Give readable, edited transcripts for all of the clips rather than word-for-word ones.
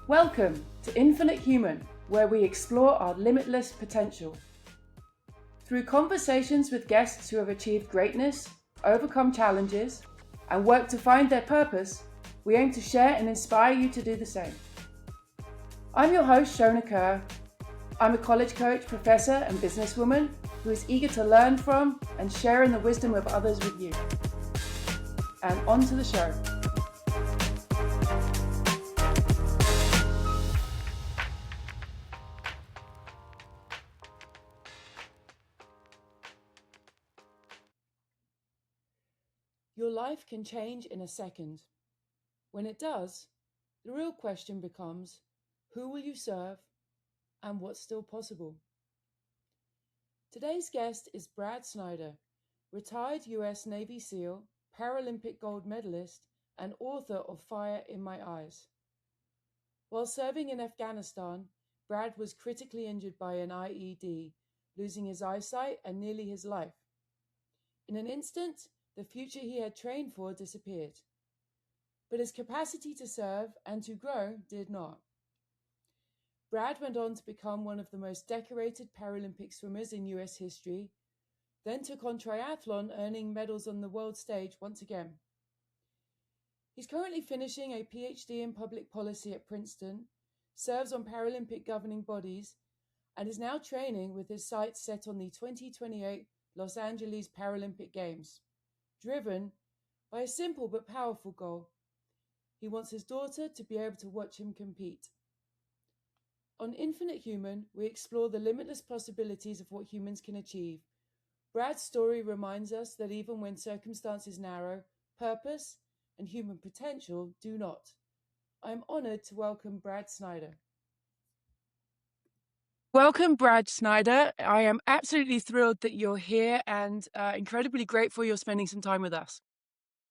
Welcome to Infinite Human, where we explore our limitless potential. Through conversations with guests who have achieved greatness, overcome challenges, and worked to find their purpose, we aim to share and inspire you to do the same. I'm your host, Shona Kerr. I'm a college coach, professor, and businesswoman who is eager to learn from and share in the wisdom of others with you. And on to the show. Your life can change in a second. When it does, the real question becomes, who will you serve and what's still possible? Today's guest is Brad Snyder, retired US Navy SEAL, Paralympic gold medalist, and author of Fire in My Eyes. While serving in Afghanistan, Brad was critically injured by an IED, losing his eyesight and nearly his life. In an instant, the future he had trained for disappeared. But his capacity to serve and to grow did not. Brad went on to become one of the most decorated Paralympic swimmers in US history, then took on triathlon, earning medals on the world stage once again. He's currently finishing a PhD in public policy at Princeton, serves on Paralympic governing bodies, and is now training with his sights set on the 2028 Los Angeles Paralympic Games, driven by a simple but powerful goal. He wants his daughter to be able to watch him compete. On Infinite Human, we explore the limitless possibilities of what humans can achieve. Brad's story reminds us that even when circumstances narrow, purpose and human potential do not. I am honored to welcome Brad Snyder. Welcome, Brad Snyder. I am absolutely thrilled that you're here and incredibly grateful you're spending some time with us.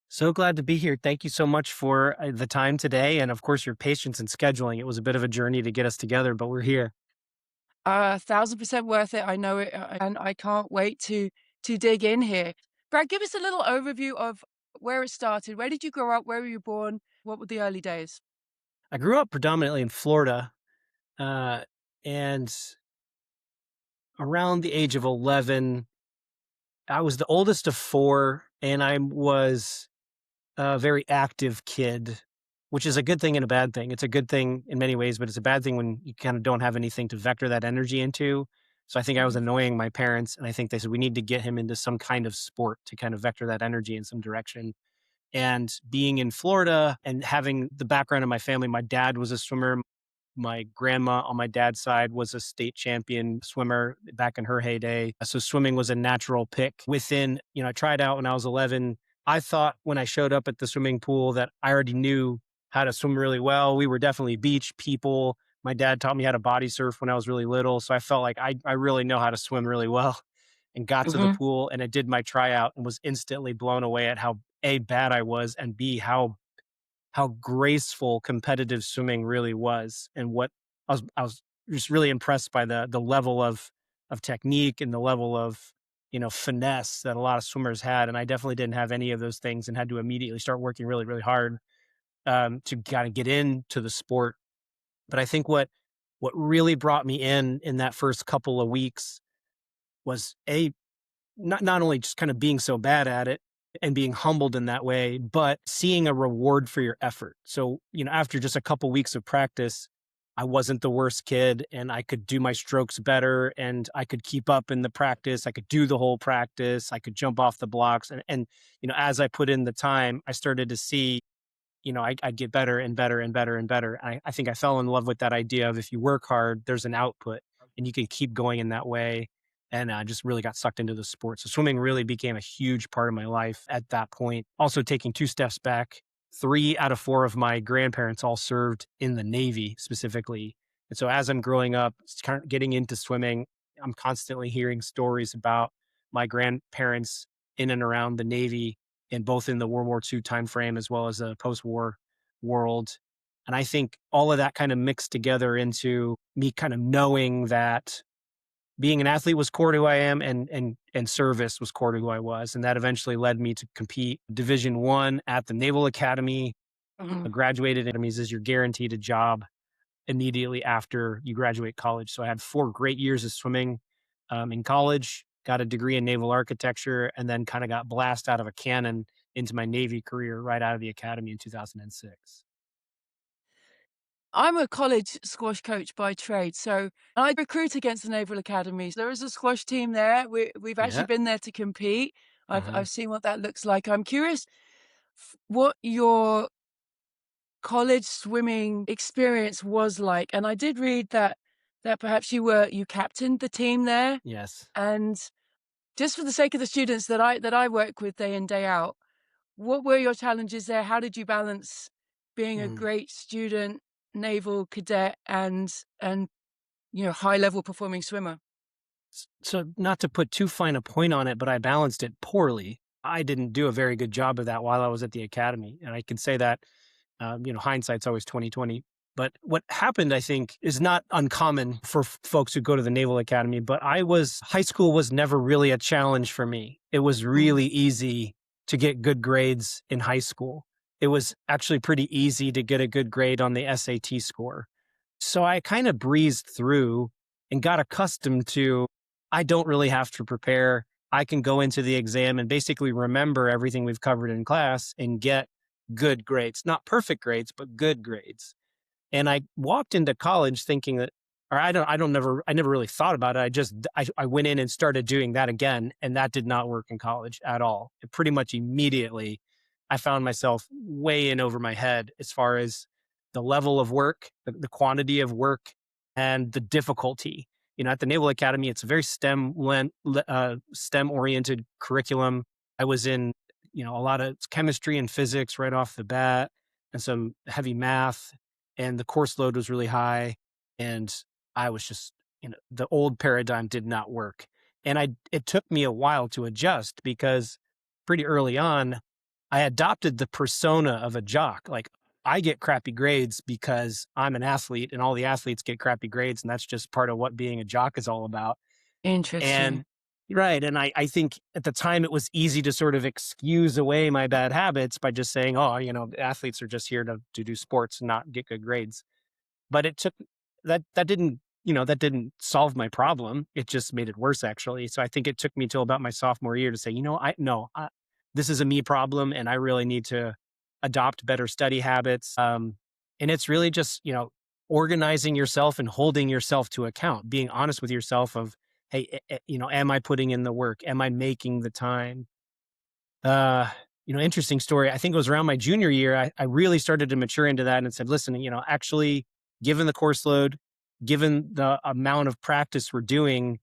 So glad to be here. Thank you so much for the time today. And of course, your patience in scheduling. It was a bit of a journey to get us together, but we're here. 1,000% worth it. I know it. And I can't wait to dig in here. Brad, give us a little overview of where it started. Where did you grow up? Where were you born? What were the early days? I grew up predominantly in Florida. And around the age of 11, I was the oldest of four, and I was a very active kid, which is a good thing and a bad thing. It's a good thing in many ways, but it's a bad thing when you kind of don't have anything to vector that energy into. So I think I was annoying my parents, and I think they said, we need to get him into some kind of sport to kind of vector that energy in some direction. And being in Florida and having the background of my family, my dad was a swimmer. My grandma on my dad's side was a state champion swimmer back in her heyday. So swimming was a natural pick within, I tried out when I was 11. I thought when I showed up at the swimming pool that I already knew how to swim really well. We were definitely beach people. My dad taught me how to body surf when I was really little. So I felt like I really know how to swim really well, and got to the pool, and I did my tryout and was instantly blown away at how A, bad I was, and B, how graceful competitive swimming really was. And what I was just really impressed by the level of technique and the level of, finesse that a lot of swimmers had. And I definitely didn't have any of those things, and had to immediately start working really, really hard to kind of get into the sport. But I think what really brought me in that first couple of weeks was not only just kind of being so bad at it and being humbled in that way, but seeing a reward for your effort. So, after just a couple weeks of practice, I wasn't the worst kid, and I could do my strokes better, and I could keep up in the practice. I could do the whole practice. I could jump off the blocks. And as I put in the time, I started to see, I'd get better and better and better and better. I think I fell in love with that idea of, if you work hard, there's an output, and you can keep going in that way. And I just really got sucked into the sport. So swimming really became a huge part of my life at that point. Also, taking 2 steps back, 3 out of 4 of my grandparents all served in the Navy specifically. And so as I'm growing up, kind of getting into swimming, I'm constantly hearing stories about my grandparents in and around the Navy, and both in the World War II timeframe as well as the post-war world. And I think all of that kind of mixed together into me kind of knowing that being an athlete was core to who I am, and service was core to who I was. And that eventually led me to compete Division I at the Naval Academy. I graduated academies as you're guaranteed a job immediately after you graduate college. So I had 4 great years of swimming in college, got a degree in naval architecture, and then kind of got blasted out of a cannon into my Navy career right out of the academy in 2006. I'm a college squash coach by trade, so I recruit against the Naval Academy. There is a squash team there. We've actually Yeah. been there to compete. Uh-huh. I've seen what that looks like. I'm curious what your college swimming experience was like. And I did read that perhaps you captained the team there. Yes. And just for the sake of the students that I work with day in, day out, what were your challenges there? How did you balance being a Mhm. great student, naval cadet, and high level performing swimmer? So, not to put too fine a point on it, but I balanced it poorly. I didn't do a very good job of that while I was at the academy, and I can say that hindsight's always 2020. But what happened, I think, is not uncommon for folks who go to the Naval Academy. But high school was never really a challenge for me. It was Mm, really easy to get good grades in high school. It was actually pretty easy to get a good grade on the SAT score. So I kind of breezed through and got accustomed to, I don't really have to prepare. I can go into the exam and basically remember everything we've covered in class and get good grades, not perfect grades, but good grades. And I walked into college thinking that, or I never really thought about it. I went in and started doing that again. And that did not work in college at all. And pretty much immediately, I found myself way in over my head as far as the level of work, the quantity of work, and the difficulty. At the Naval Academy, it's a very STEM oriented curriculum. I was in, a lot of chemistry and physics right off the bat, and some heavy math, and the course load was really high, and I was just, the old paradigm did not work. And it took me a while to adjust because pretty early on I adopted the persona of a jock. Like, I get crappy grades because I'm an athlete and all the athletes get crappy grades, and that's just part of what being a jock is all about. And interesting. right, and I think at the time it was easy to sort of excuse away my bad habits by just saying, "Oh, athletes are just here to do sports and not get good grades." But it took that didn't solve my problem. It just made it worse, actually. So I think it took me till about my sophomore year to say, I no, this is a me problem, and I really need to adopt better study habits. And it's really just organizing yourself and holding yourself to account, being honest with yourself of, hey, am I putting in the work? Am I making the time? Uh, Interesting story. I think it was around my junior year, I really started to mature into that and said, listen, actually, given the course load, given the amount of practice we're doing,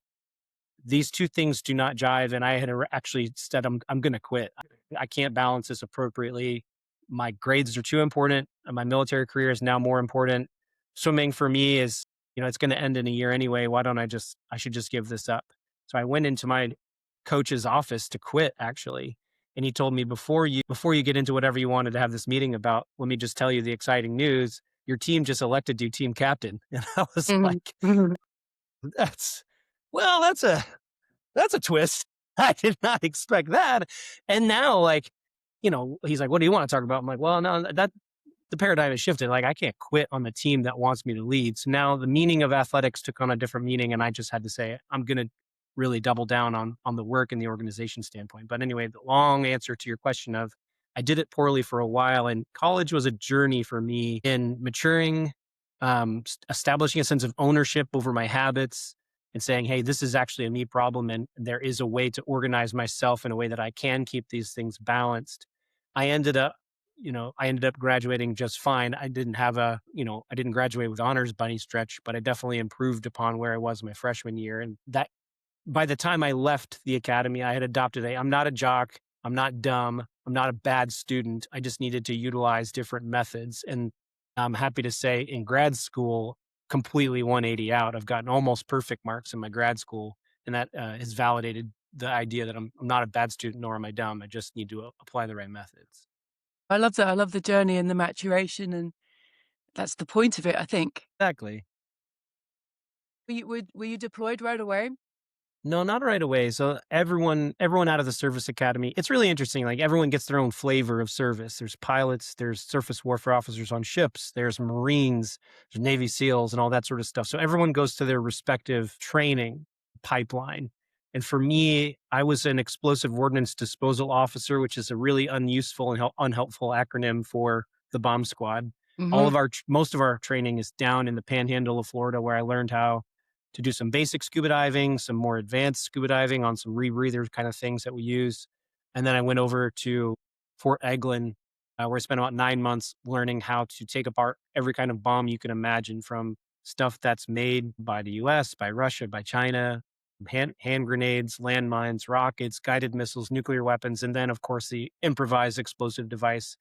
these two things do not jive. And I had actually said, I'm going to quit. I can't balance this appropriately. My grades are too important. And my military career is now more important. Swimming for me is, it's going to end in a year anyway. Why don't I should just give this up. So I went into my coach's office to quit, actually. And he told me, before you get into whatever you wanted to have this meeting about, let me just tell you the exciting news. Your team just elected you team captain. And I was Mhm, like, mhm. that's well, that's a twist. I did not expect that. And now, like, he's like, what do you want to talk about? I'm like, well, no, that the paradigm has shifted. Like, I can't quit on the team that wants me to lead. So now the meaning of athletics took on a different meaning. And I just had to say, I'm going to really double down on the work and the organization standpoint. But anyway, the long answer to your question of, I did it poorly for a while, and college was a journey for me in maturing, establishing a sense of ownership over my habits, and saying, hey, this is actually a me problem. And there is a way to organize myself in a way that I can keep these things balanced. I ended up, I ended up graduating just fine. I didn't graduate with honors by any stretch, but I definitely improved upon where I was my freshman year. And that by the time I left the academy, I had adopted I'm not a jock. I'm not dumb. I'm not a bad student. I just needed to utilize different methods. And I'm happy to say in grad school, completely 180 out. I've gotten almost perfect marks in my grad school. And that has validated the idea that I'm not a bad student, nor am I dumb. I just need to apply the right methods. I love that. I love the journey and the maturation, and that's the point of it, I think. Exactly. Were you deployed right away? No, not right away. So everyone out of the service academy, it's really interesting. Like everyone gets their own flavor of service. There's pilots, there's surface warfare officers on ships, there's Marines, there's Navy SEALs and all that sort of stuff. So everyone goes to their respective training pipeline. And for me, I was an explosive ordnance disposal officer, which is a really unuseful and unhelpful acronym for the bomb squad. Hmm. Most of our training is down in the panhandle of Florida, where I learned how to do some basic scuba diving, some more advanced scuba diving on some rebreather kind of things that we use. And then I went over to Fort Eglin, where I spent about 9 months learning how to take apart every kind of bomb you can imagine, from stuff that's made by the US, by Russia, by China, hand grenades, landmines, rockets, guided missiles, nuclear weapons, and then, of course, the improvised explosive device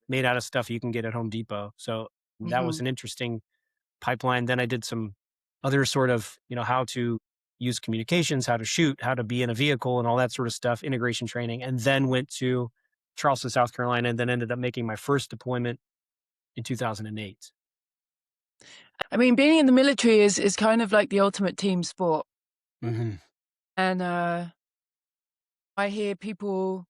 made out of stuff you can get at Home Depot. So that was Hmm. an interesting pipeline. Then I did some other sort of, how to use communications, how to shoot, how to be in a vehicle and all that sort of stuff, integration training, and then went to Charleston, South Carolina, and then ended up making my first deployment in 2008. I mean, being in the military is kind of like the ultimate team sport. Hmm. And I hear people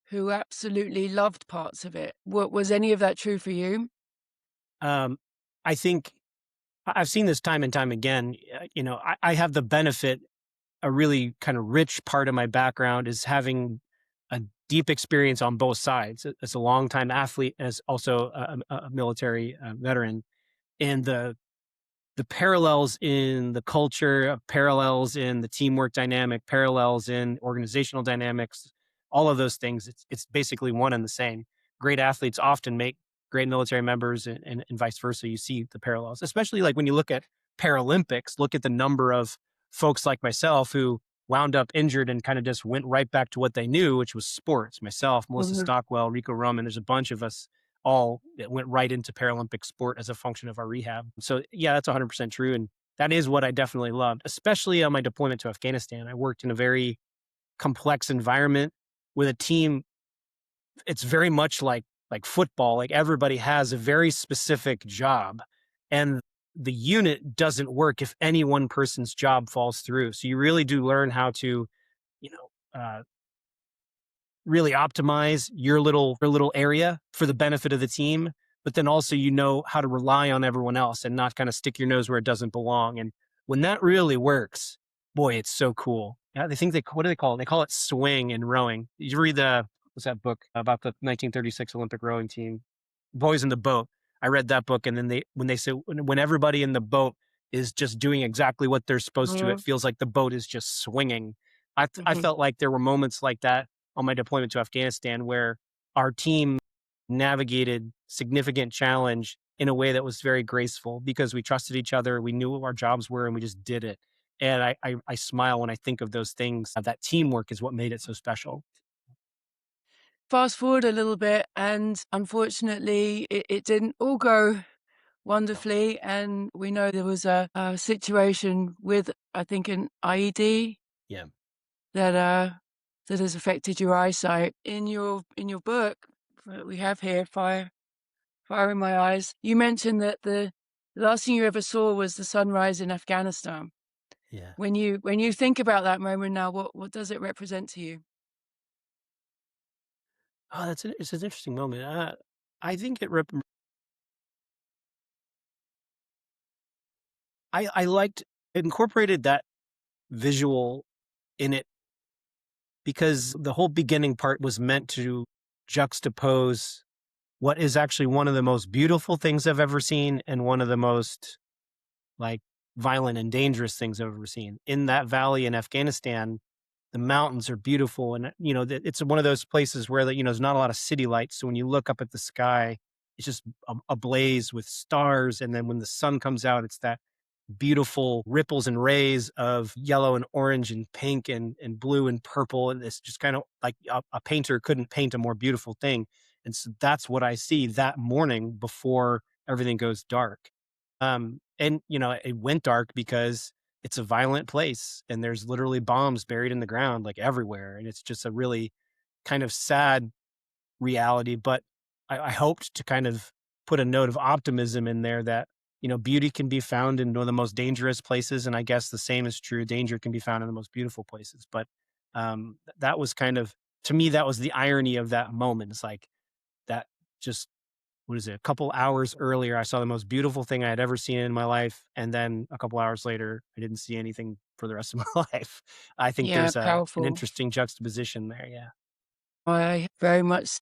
who absolutely loved parts of it. Was any of that true for you? Um, I think I've seen this time and time again. I have the benefit, a really kind of rich part of my background is having a deep experience on both sides as a longtime athlete, as also a military veteran. And the parallels in the culture, parallels in the teamwork dynamic, parallels in organizational dynamics, all of those things, it's basically one and the same. Great athletes often make great military members, and vice versa. You see the parallels, especially like when you look at Paralympics, look at the number of folks like myself who wound up injured and kind of just went right back to what they knew, which was sports. Myself, Melissa Mhm. Stockwell, Rico Roman, there's a bunch of us all that went right into Paralympic sport as a function of our rehab. So yeah, that's 100% true. And that is what I definitely loved, especially on my deployment to Afghanistan. I worked in a very complex environment with a team. It's very much like football. Like everybody has a very specific job, and the unit doesn't work if any one person's job falls through. So you really do learn how to, you know, really optimize your little area for the benefit of the team, but then also how to rely on everyone else and not kind of stick your nose where it doesn't belong. And when that really works, boy, it's so cool. Yeah, they think what do they call it? They call it swing in rowing. Did you read what's that book about the 1936 Olympic rowing team, Boys in the Boat? I read that book, and then when they say when everybody in the boat is just doing exactly what they're supposed to, it Mhm. feels like the boat is just swinging. I Mhm. felt like there were moments like that on my deployment to Afghanistan where our team navigated significant challenge in a way that was very graceful because we trusted each other. We knew what our jobs were and we just did it. And I smile when I think of those things. That teamwork is what made it so special. Fast forward a little bit, and unfortunately, it didn't all go No. wonderfully. And we know there was a situation with, I think, an IED Yeah. that that has affected your eyesight. In your book that we have here, Fire in My Eyes, you mentioned that the last thing you ever saw was the sunrise in Afghanistan. Yeah. When you think about that moment now, what does it represent to you? Oh, it's an interesting moment. I think I liked it incorporated that visual in it because the whole beginning part was meant to juxtapose what is actually one of the most beautiful things I've ever seen and one of the most like violent and dangerous things I've ever seen. In that valley in Afghanistan, the mountains are beautiful, and it's one of those places where there's not a lot of city lights. So when you look up at the sky, it's just ablaze with stars, and then when the sun comes out, it's that beautiful ripples and rays of yellow and orange and pink and blue and purple. And it's just kind of like a painter couldn't paint a more beautiful thing. And so that's what I see that morning before everything goes dark. And it went dark because it's a violent place and there's literally bombs buried in the ground like everywhere. And it's just a really kind of sad reality. But I hoped to kind of put a note of optimism in there that beauty can be found in one of the most dangerous places, and I guess the same is true. Danger can be found in the most beautiful places. But that was kind of, to me, that was the irony of that moment. It's like that just, what is it? A couple hours earlier, I saw the most beautiful thing I had ever seen in my life, and then a couple hours later, I didn't see anything for the rest of my life. I think Yeah, there's an powerful. interesting juxtaposition there. Yeah. I very much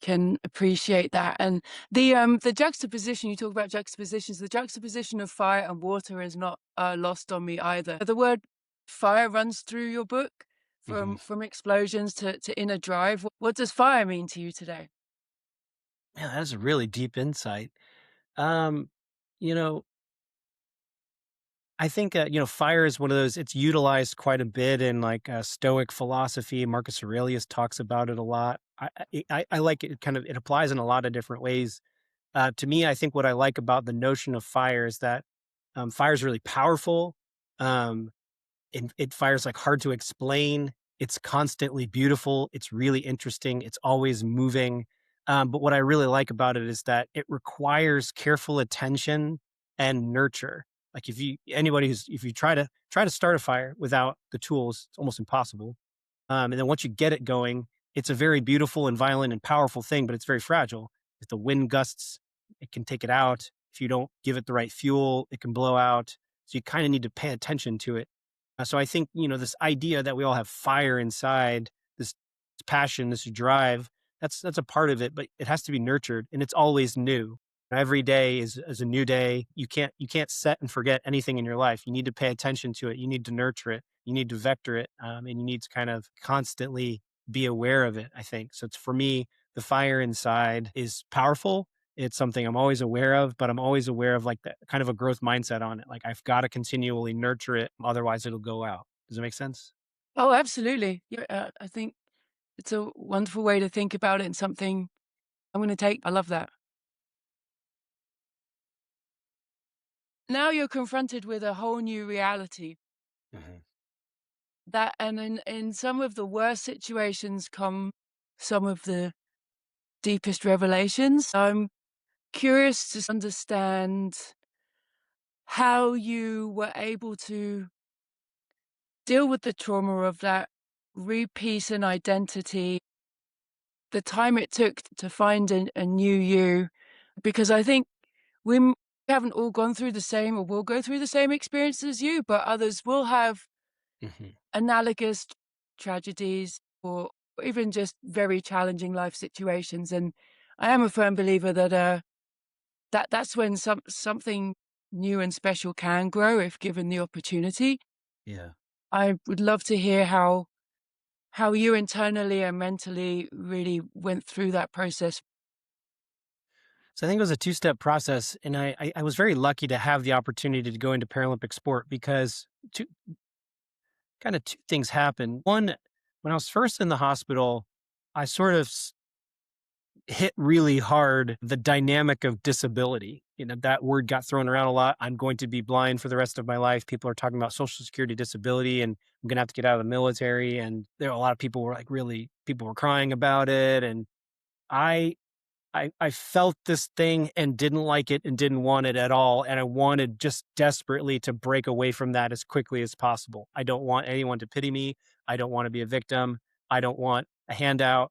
can appreciate that. And the juxtaposition, you talk about juxtapositions, the juxtaposition of fire and water is not lost on me either. The word fire runs through your book, hmm from explosions to inner drive. What does fire mean to you today? Yeah, that is a really deep insight. Um, you know, I think fire is one of those. It's utilized quite a bit in like Stoic philosophy. Marcus Aurelius talks about it a lot. I like it. Kind of, it applies in a lot of different ways. To me, I think what I like about the notion of fire is that fire is really powerful. Um, it fires like hard to explain. It's constantly beautiful. It's really interesting. It's always moving. But what I really like about it is that it requires careful attention and nurture. Like if you try to start a fire without the tools, it's almost impossible. And then once you get it going, it's a very beautiful and violent and powerful thing, but it's very fragile. If the wind gusts, it can take it out. If you don't give it the right fuel, it can blow out. So you kind of need to pay attention to it. So I think, this idea that we all have fire inside, this passion, this drive, that's a part of it, but it has to be nurtured, and it's always new. Every day is a new day. You can't set and forget anything in your life. You need to pay attention to it. You need to nurture it. You need to vector it, and you need to kind of constantly be aware of it. I think so. It's for me, the fire inside is powerful. It's something I'm always aware of, but I'm always aware of like the kind of a growth mindset on it. Like I've got to continually nurture it, otherwise it'll go out. Does it make sense? Oh, absolutely. Yeah, I think it's a wonderful way to think about it and something I'm going to take. I love that. Now you're confronted with a whole new reality hmm that, and in some of the worst situations come some of the deepest revelations. I'm curious to understand how you were able to deal with the trauma of that, re-piece an identity, the time it took to find a new you, because I think we haven't all gone through the same or will go through the same experience as you, but others will have hmm analogous tragedies or even just very challenging life situations. And I am a firm believer that that's when something new and special can grow if given the opportunity. Yeah. I would love to hear how you internally and mentally really went through that process. So I think it was a two-step process, and I was very lucky to have the opportunity to go into Paralympic sport because two things happened. One, when I was first in the hospital, I sort of hit really hard the dynamic of disability. That word got thrown around a lot. I'm going to be blind for the rest of my life. People are talking about social security disability, and I'm going to have to get out of the military. And there are a lot of people were like, really, people were crying about it. And I I felt this thing and didn't like it and didn't want it at all, and I wanted just desperately to break away from that as quickly as possible. I don't want anyone to pity me. I don't want to be a victim. I don't want a handout.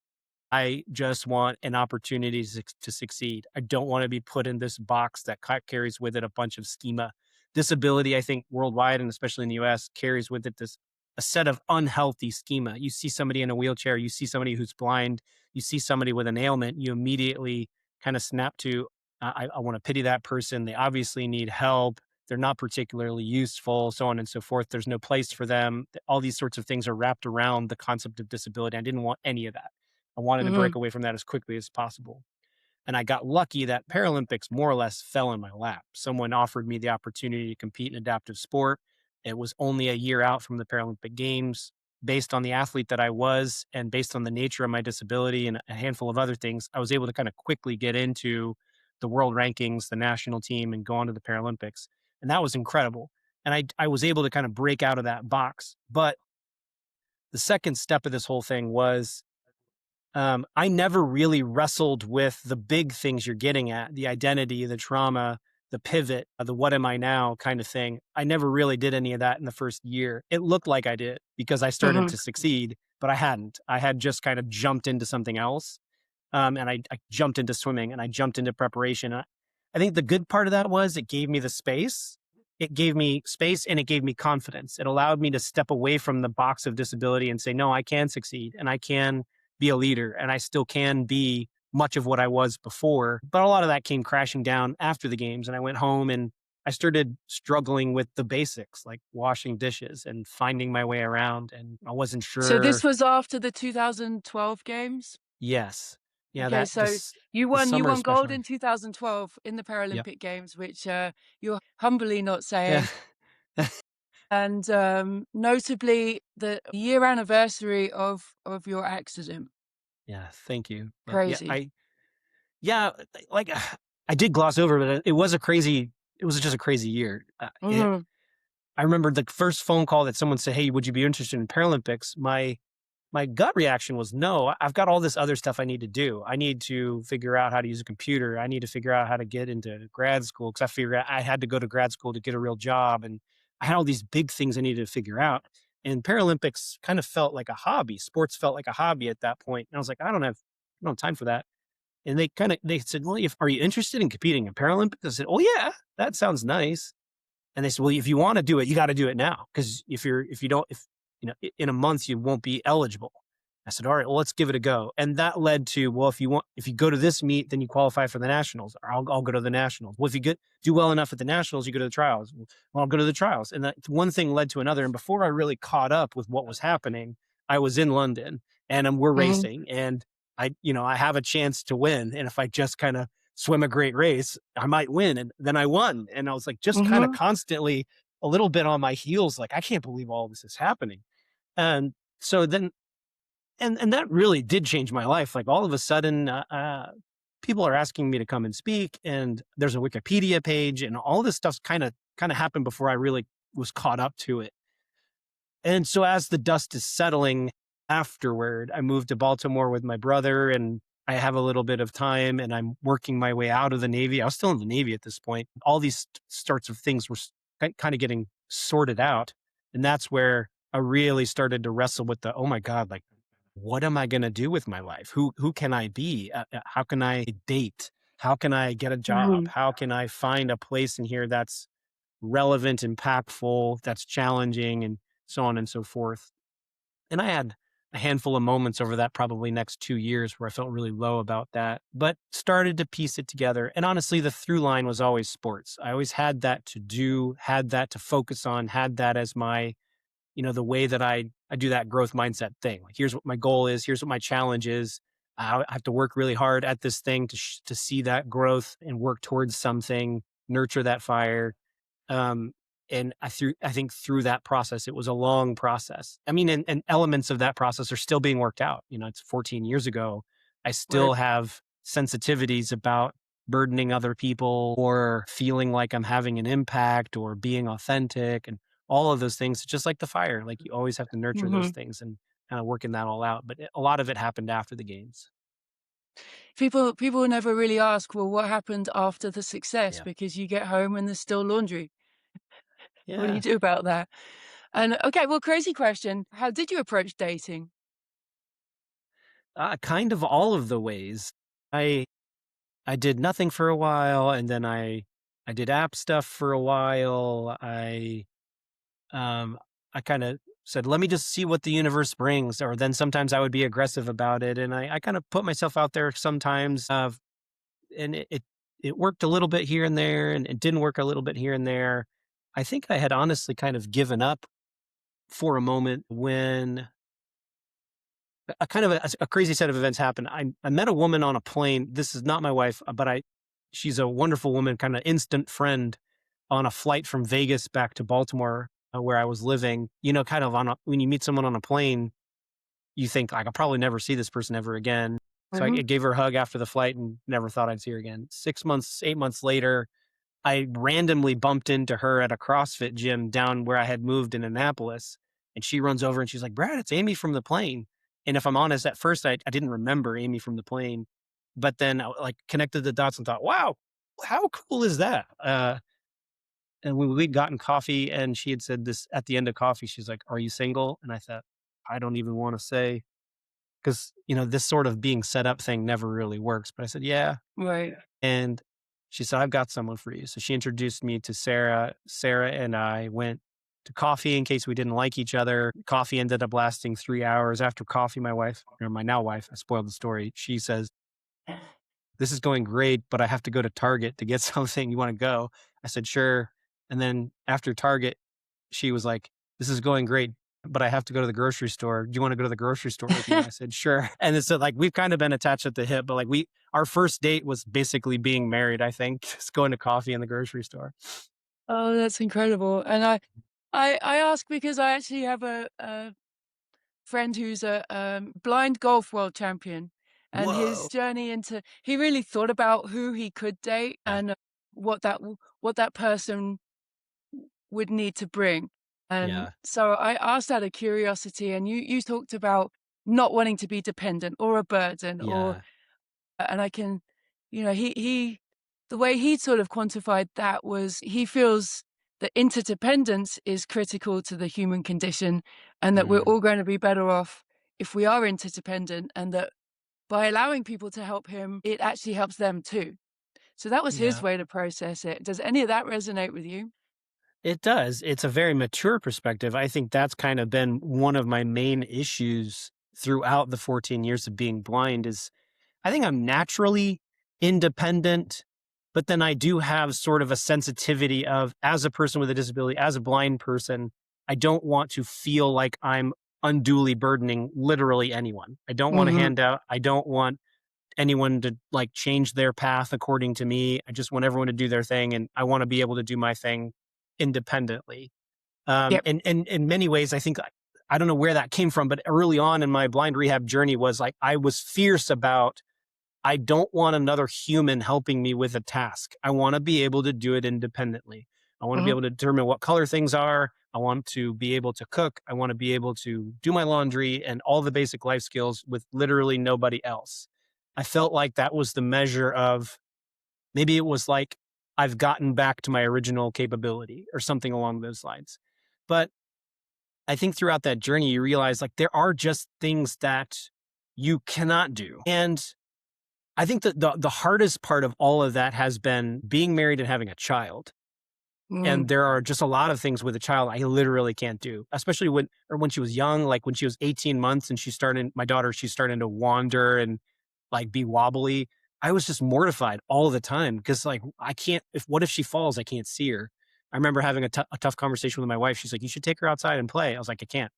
I just want an opportunity to succeed. I don't want to be put in this box that carries with it a bunch of schema. Disability, I think worldwide and especially in the US, carries with it this a set of unhealthy schema. You see somebody in a wheelchair, you see somebody who's blind, you see somebody with an ailment, you immediately kind of snap to, I want to pity that person. They obviously need help. They're not particularly useful, so on and so forth. There's no place for them. All these sorts of things are wrapped around the concept of disability. I didn't want any of that. I wanted to break Mhm. away from that as quickly as possible. And I got lucky that Paralympics more or less fell in my lap. Someone offered me the opportunity to compete in adaptive sport. It was only a year out from the Paralympic Games. Based on the athlete that I was and based on the nature of my disability and a handful of other things, I was able to kind of quickly get into the world rankings, the national team, and go on to the Paralympics. And that was incredible. And I was able to kind of break out of that box. But the second step of this whole thing was I never really wrestled with the big things you're getting at, the identity, the trauma. the pivot, the what am I now kind of thing. I never really did any of that in the first year. It looked like I did because I started Hmm. to succeed, but I hadn't. I had just kind of jumped into something else. And I jumped into swimming and I jumped into preparation. I think the good part of that was it gave me the space. It gave me space and it gave me confidence. It allowed me to step away from the box of disability and say, no, I can succeed and I can be a leader and I still can be much of what I was before. But a lot of that came crashing down after the games. And I went home and I started struggling with the basics like washing dishes and finding my way around. And I wasn't So this sure. was after the 2012 games? Yes. Yeah, Okay, that so you the won summer gold in especially. 2012 in the Yep. Paralympic Games, which you're humbly not Yeah. saying. And notably the year anniversary of your accident. Yeah, thank you. But Crazy. yeah, like I did gloss over, but it was just a crazy year. Mhm. I remember the first phone call that someone said, "Hey, would you be interested in Paralympics?" My gut reaction was no. I've got all this other stuff I need to do. I need to figure out how to use a computer. I need to figure out how to get into grad school because I figured out I had to go to grad school to get a real job. And I had all these big things I needed to figure out. And Paralympics kind of felt like a hobby. Sports felt like a hobby at that point. And I was like, I don't have time for that. And they said, well, if, are you interested in competing in Paralympics? I said, oh yeah, that sounds nice. And they said, well, if you want to do it, you got to do it now. Cause if you know, in a month, you won't be eligible. I said, all right, well, let's give it a go. And that led to, well, if you go to this meet, then you qualify for the nationals, or I'll go to the nationals. Well, if you do well enough at the nationals, you go to the trials. Well, I'll go to the trials. And that one thing led to another. And before I really caught up with what was happening, I was in London and we're Mhm. racing and I have a chance to win. And if I just kind of swim a great race, I might win. And then I won. And I was like, just kind of Mhm. constantly a little bit on my heels. Like, I can't believe all this is happening. And so then, and that really did change my life. Like all of a sudden, people are asking me to come and speak and there's a Wikipedia page and all this stuff's kind of happened before I really was caught up to it. And so as the dust is settling afterward, I moved to Baltimore with my brother and I have a little bit of time and I'm working my way out of the Navy. I was still in the Navy at this point. All these sorts of things were kind of getting sorted out. And that's where I really started to wrestle with oh my God, like, what am I going to do with my life? Who can I be? How can I date? How can I get a job? Mhm. How can I find a place in here that's relevant, impactful, that's challenging, and so on and so forth. And I had a handful of moments over that probably next 2 years where I felt really low about that, but started to piece it together. And honestly, the through line was always sports. I always had that to do, had that to focus on, had that as my, the way that I do that growth mindset thing. Like, here's what my goal is. Here's what my challenge is. I have to work really hard at this thing to see that growth and work towards something, nurture that fire. um, and I think through that process, it was a long process. I mean, and elements of that process are still being worked out. It's 14 years ago. I Right. still have sensitivities about burdening other people or feeling like I'm having an impact or being authentic and all of those things. It's just like the fire. Like, you always have to nurture those Mhm. things and kind of working that all out. But a lot of it happened after the games. People never really ask, well, what happened after the success? Yeah. Because you get home and there's still laundry. What do you Yeah. do about that? And okay, well, crazy question. How did you approach dating? Kind of all of the ways. I I did nothing for a while, and then I did app stuff for a while. Um I kind of said, let me just see what the universe brings. Or then sometimes I would be aggressive about it, and I kind of put myself out there sometimes. And it worked a little bit here and there, and it didn't work a little bit here and there. I think I had honestly kind of given up for a moment when a kind of a crazy set of events happened. I met a woman on a plane. This is not my wife, but she's a wonderful woman, kind of instant friend on a flight from Vegas back to Baltimore, where I was living. Kind of when you meet someone on a plane, you think like, I'll probably never see this person ever again. So I Mhm. gave her a hug after the flight and never thought I'd see her again. 6 months, 8 months later, I randomly bumped into her at a CrossFit gym down where I had moved in Annapolis. And she runs over and she's like, Brad, it's Amy from the plane. And if I'm honest, at first I didn't remember Amy from the plane. But then I like connected the dots and thought, wow, how cool is that? And when we'd gotten coffee and she had said this at the end of coffee, she's like, "Are you single?" And I thought, I don't even want to say, because, this sort of being set up thing never really works. But I said, yeah. Right. And she said, I've got someone for you. So she introduced me to Sarah. Sarah and I went to coffee in case we didn't like each other. Coffee ended up lasting 3 hours. After coffee, my wife, or my now wife, I spoiled the story. She says, "This is going great, but I have to go to Target to get something. You want to go?" I said, "Sure." And then after Target, she was like, "This is going great, but I have to go to the grocery store. Do you want to go to the grocery store with me?" And I said, "Sure." And it's so like we've kind of been attached at the hip, but like our first date was basically being married, I think, just going to coffee in the grocery store. Oh, that's incredible. And I ask because I actually have a friend who's a blind golf world champion, and his Whoa. journey into he really thought about who he could date Yeah. and what that person would need to bring. And Yeah. so I asked out of curiosity, and you talked about not wanting to be dependent or a burden or Yeah. and I can, he the way he sort of quantified that was he feels that interdependence is critical to the human condition and that we're Mm, all going to be better off if we are interdependent, and that by allowing people to help him, it actually helps them too. So that was his yeah. way to process it. Does any of that resonate with you? It does. It's a very mature perspective. I think that's kind of been one of my main issues throughout the 14 years of being blind is I think I'm naturally independent, but then I do have sort of a sensitivity of, as a person with a disability, as a blind person, I don't want to feel like I'm unduly burdening literally anyone. I don't want a Mhm. handout. I don't want anyone to like change their path according to me. I just want everyone to do their thing, and I want to be able to do my thing independently. Yep. And in many ways, I think I don't know where that came from, but early on in my blind rehab journey was like I was fierce about I don't want another human helping me with a task. I want to be able to do it independently. I want to be Mhm. able to determine what color things are. I want to be able to cook. I want to be able to do my laundry and all the basic life skills with literally nobody else. I felt like that was the measure of maybe it was like I've gotten back to my original capability or something along those lines. But I think throughout that journey, you realize like there are just things that you cannot do. And I think that the hardest part of all of that has been being married and having a child. Mm. And there are just a lot of things with a child I literally can't do, especially when she was young, like when she was 18 months and my daughter, she's starting to wander and like be wobbly. I was just mortified all the time because like I can't, what if she falls? I can't see her. I remember having a tough conversation with my wife. She's like, "You should take her outside and play." I was like, "I can't."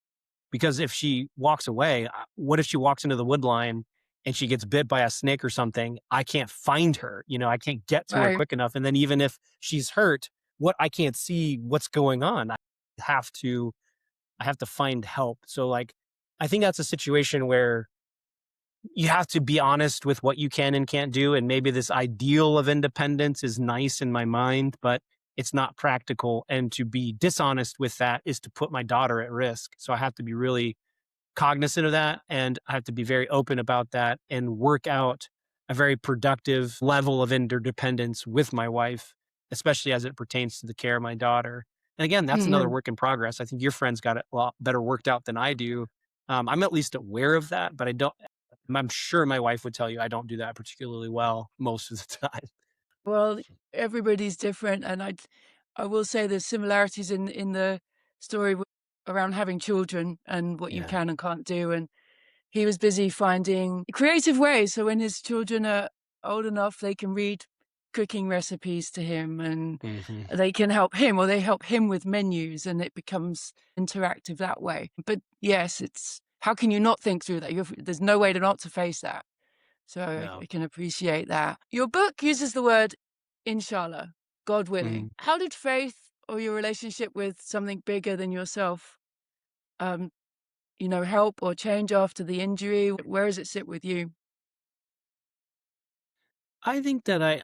Because if she walks away, what if she walks into the wood line and she gets bit by a snake or something? I can't find her. I can't get to her Right. quick enough. And then even if she's hurt, I can't see what's going on. Have to I have to find help. So like I think that's a situation where you have to be honest with what you can and can't do. And maybe this ideal of independence is nice in my mind, but it's not practical. And to be dishonest with that is to put my daughter at risk. So I have to be really cognizant of that, and I have to be very open about that and work out a very productive level of interdependence with my wife, especially as it pertains to the care of my daughter. And again, that's another Mhm. work in progress. I think your friend's got it a lot better worked out than I do. I'm at least aware of that, but I don't. I'm sure my wife would tell you I don't do that particularly well most of the time. Well, everybody's different, and I will say there's similarities in the story around having children and what you Yeah. can and can't do. And he was busy finding creative ways. So when his children are old enough, they can read cooking recipes to him, and Hmm. they can help him, or they help him with menus, and it becomes interactive that way. But yes, it's how can you not think through that? There's no way to not to face that. So I No. can appreciate that. Your book uses the word inshallah, God Mhm. willing. How did faith or your relationship with something bigger than yourself, um, help or change after the injury? Where does it sit with you? I think that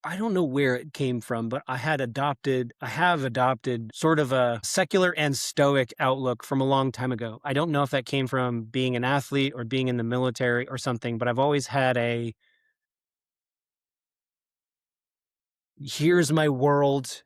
I don't know where it came from, but I have adopted sort of a secular and stoic outlook from a long time ago. I don't know if that came from being an athlete or being in the military or something, but I've always had here's my world.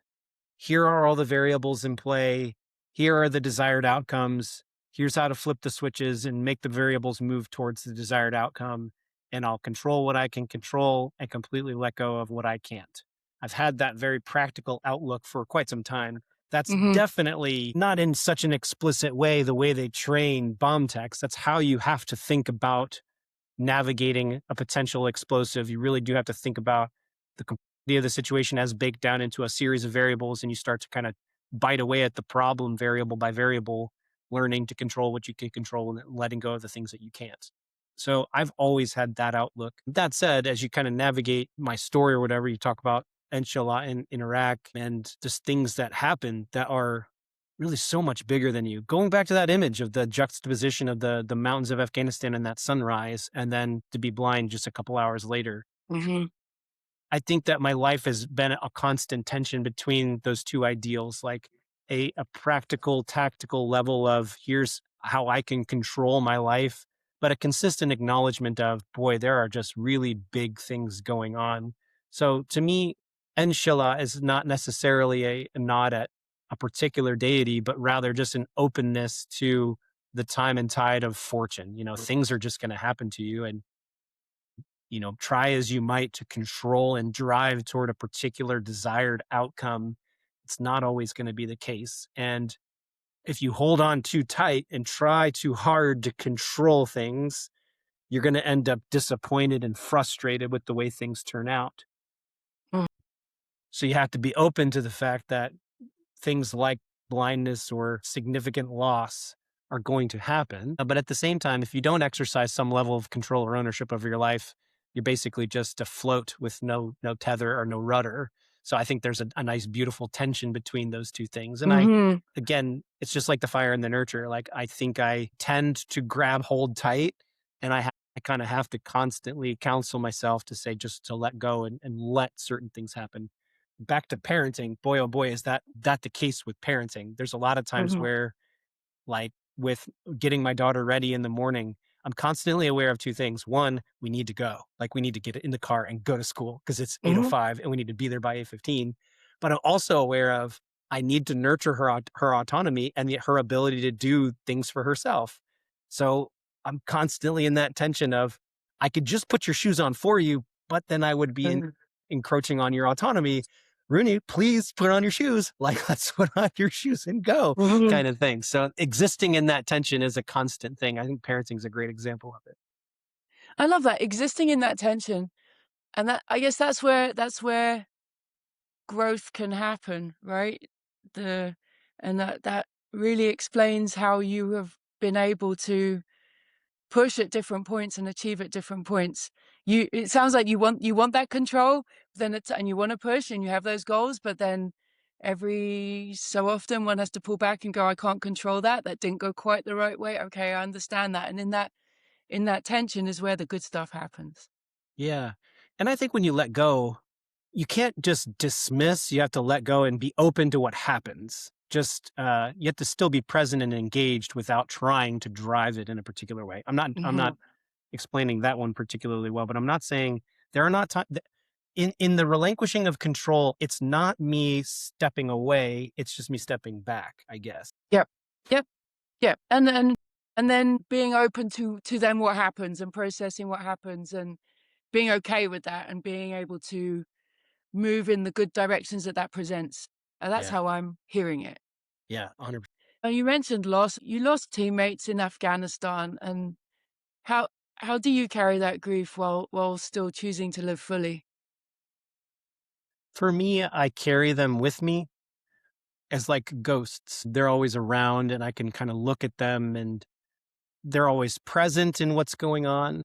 Here are all the variables in play. Here are the desired outcomes. Here's how to flip the switches and make the variables move towards the desired outcome. And I'll control what I can control and completely let go of what I can't. I've had that very practical outlook for quite some time. That's definitely not in such an explicit way, the way they train bomb techs. That's how you have to think about navigating a potential explosive. You really do have to think about the complexity of the situation as baked down into a series of variables, and you start to kind of bite away at the problem variable by variable, learning to control what you can control and letting go of the things that you can't. So I've always had that outlook. That said, as you kind of navigate my story or whatever, you talk about inshallah in Iraq and just things that happen that are really so much bigger than you. Going back to that image of the juxtaposition of the mountains of Afghanistan and that sunrise, and then to be blind just a couple hours later. I think that my life has been a constant tension between those two ideals, like a practical, tactical level of here's how I can control my life, but a consistent acknowledgement of, boy, there are just really big things going on. So to me, inshallah is not necessarily a nod at a particular deity, but rather just an openness to the time and tide of fortune. You know, things are just going to happen to you. And try as you might to control and drive toward a particular desired outcome, it's not always going to be the case. And if you hold on too tight and try too hard to control things, you're going to end up disappointed and frustrated with the way things turn out. So you have to be open to the fact that things like blindness or significant loss are going to happen. But at the same time, if you don't exercise some level of control or ownership over your life, you're basically just afloat with no tether or no rudder. So I think there's a nice, beautiful tension between those two things. And again, it's just like the fire and the nurture. Like, I think I tend to grab hold tight, and I kind of have to constantly counsel myself to say, just to let go and let certain things happen. Back to parenting, boy, oh boy, is that the case with parenting. There's a lot of times where, like with getting my daughter ready in the morning, I'm constantly aware of two things. One, we need to go. Like, we need to get in the car and go to school because it's 8:05 and we need to be there by 8:15. But I'm also aware of I need to nurture her autonomy and her ability to do things for herself. So I'm constantly in that tension of, I could just put your shoes on for you, but then I would be encroaching on your autonomy. Rooney, please put on your shoes. Like, let's put on your shoes and go, kind of thing. So existing in that tension is a constant thing. I think parenting is a great example of it. I love that, existing in that tension. And that, I guess that's where growth can happen, right? And that really explains how you have been able to push at different points and achieve at different points. It sounds like you want that control, and you want to push and you have those goals, but then every so often one has to pull back and go, I can't control that. That didn't go quite the right way. Okay, I understand that. And in that tension is where the good stuff happens. Yeah. And I think when you let go, you can't just dismiss, you have to let go and be open to what happens. Just you have to still be present and engaged without trying to drive it in a particular way. I'm not explaining that one particularly well, but I'm not saying there are not times in the relinquishing of control, it's not me stepping away, it's just me stepping back, I guess. Yep. And then being open to then what happens and processing what happens and being okay with that and being able to move in the good directions that presents. That's how I'm hearing it. Yeah, 100%. You mentioned you lost teammates in Afghanistan, and how do you carry that grief while still choosing to live fully? For me, I carry them with me as like ghosts. They're always around and I can kind of look at them and they're always present in what's going on.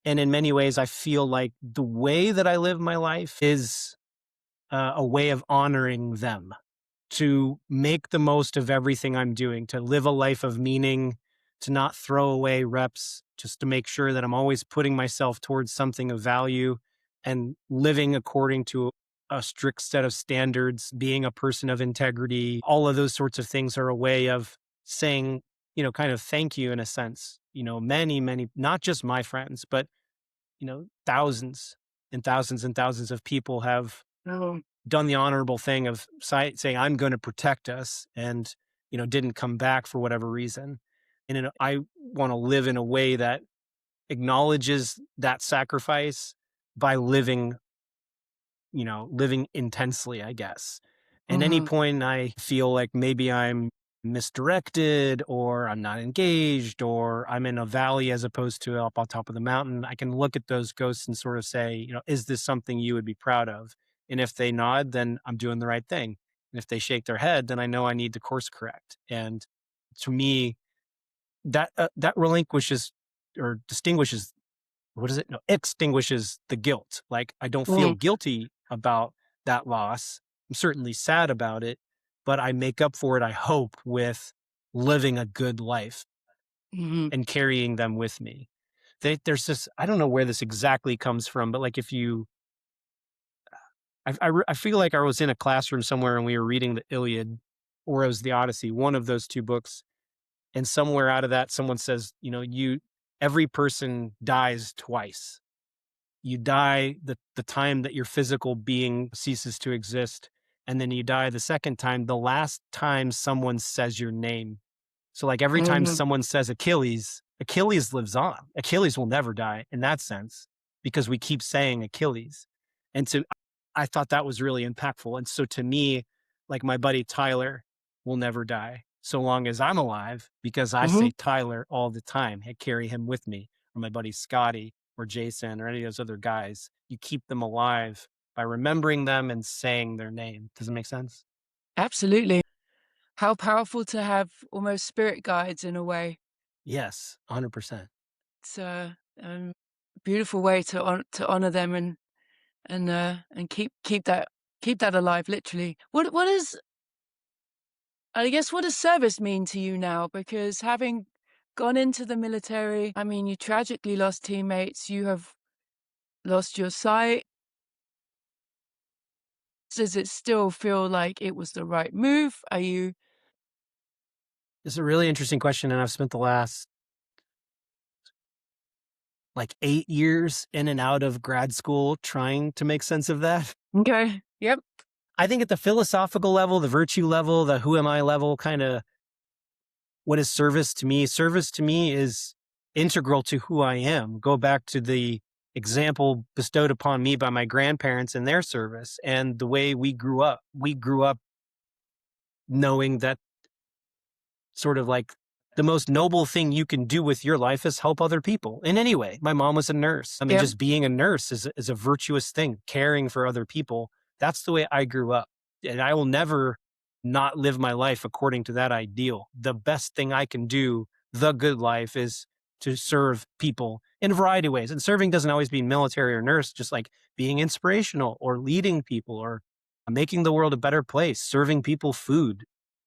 And in many ways, I feel like the way that I live my life is a way of honoring them, to make the most of everything I'm doing, to live a life of meaning, to not throw away reps, just to make sure that I'm always putting myself towards something of value and living according to a strict set of standards, being a person of integrity, all of those sorts of things are a way of saying, kind of thank you in a sense. Many, many, not just my friends, but, thousands and thousands and thousands of people have done the honorable thing of saying, I'm going to protect us and, didn't come back for whatever reason. And I want to live in a way that acknowledges that sacrifice by living intensely, I guess. At any point I feel like maybe I'm misdirected or I'm not engaged or I'm in a valley as opposed to up on top of the mountain, I can look at those ghosts and sort of say, is this something you would be proud of? And if they nod, then I'm doing the right thing. And if they shake their head, then I know I need to course correct. And to me, that relinquishes or distinguishes, what is it? No, extinguishes the guilt. Like, I don't feel guilty about that loss. I'm certainly sad about it, but I make up for it, I hope, with living a good life and carrying them with me. There's this, I don't know where this exactly comes from, but like I feel like I was in a classroom somewhere and we were reading the Iliad or it was the Odyssey, one of those two books. And somewhere out of that, someone says, every person dies twice. You die the time that your physical being ceases to exist. And then you die the second time, the last time someone says your name. So like every time someone says Achilles, Achilles lives on. Achilles will never die in that sense because we keep saying Achilles. And so I thought that was really impactful. And so to me, like my buddy Tyler will never die so long as I'm alive because I say Tyler all the time. I carry him with me, or my buddy Scotty or Jason or any of those other guys. You keep them alive by remembering them and saying their name. Does it make sense? Absolutely. How powerful to have almost spirit guides in a way. Yes, 100%. It's a beautiful way to honor them and keep that alive. Literally, what is I guess what does service mean to you now? Because having gone into the military, I mean, you tragically lost teammates. You have lost your sight. Does it still feel like it was the right move? Are you It's a really interesting question. And I've spent the last like 8 years in and out of grad school trying to make sense of that. okay? Yep. I think at the philosophical level, the virtue level, the who am I level, kind of what is service to me? Service to me is integral to who I am. Go back to the example bestowed upon me by my grandparents and their service and the way we grew up. We grew up knowing that sort of like the most noble thing you can do with your life is help other people in any way. My mom was a nurse. I mean, Yep. just being a nurse is a virtuous thing, caring for other people. That's the way I grew up. And I will never not live my life according to that ideal. The best thing I can do, the good life, is to serve people in a variety of ways. And serving doesn't always be military or nurse, just like being inspirational or leading people or making the world a better place, serving people food,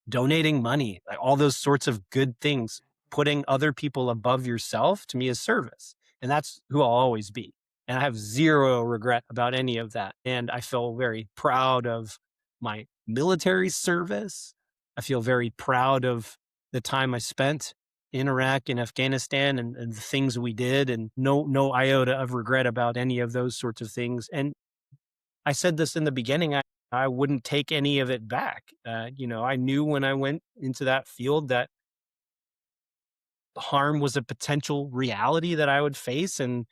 donating money, like all those sorts of good things. Putting other people above yourself to me is service. And that's who I'll always be. And I have zero regret about any of that. And I feel very proud of my military service. I feel very proud of the time I spent in Iraq and Afghanistan and the things we did, and no iota of regret about any of those sorts of things. And I said this in the beginning, I wouldn't take any of it back. I knew when I went into that field that harm was a potential reality that I would face. And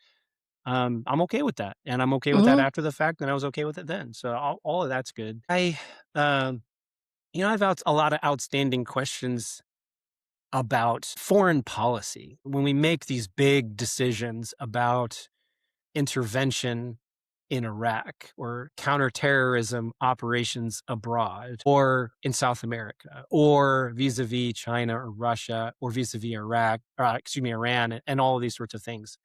I'm okay with that. And I'm okay with that after the fact. And I was okay with it then. So all of that's good. I've a lot of outstanding questions about foreign policy. When we make these big decisions about intervention in Iraq or counterterrorism operations abroad or in South America or vis-a-vis China or Russia or vis-a-vis Iran and all of these sorts of things.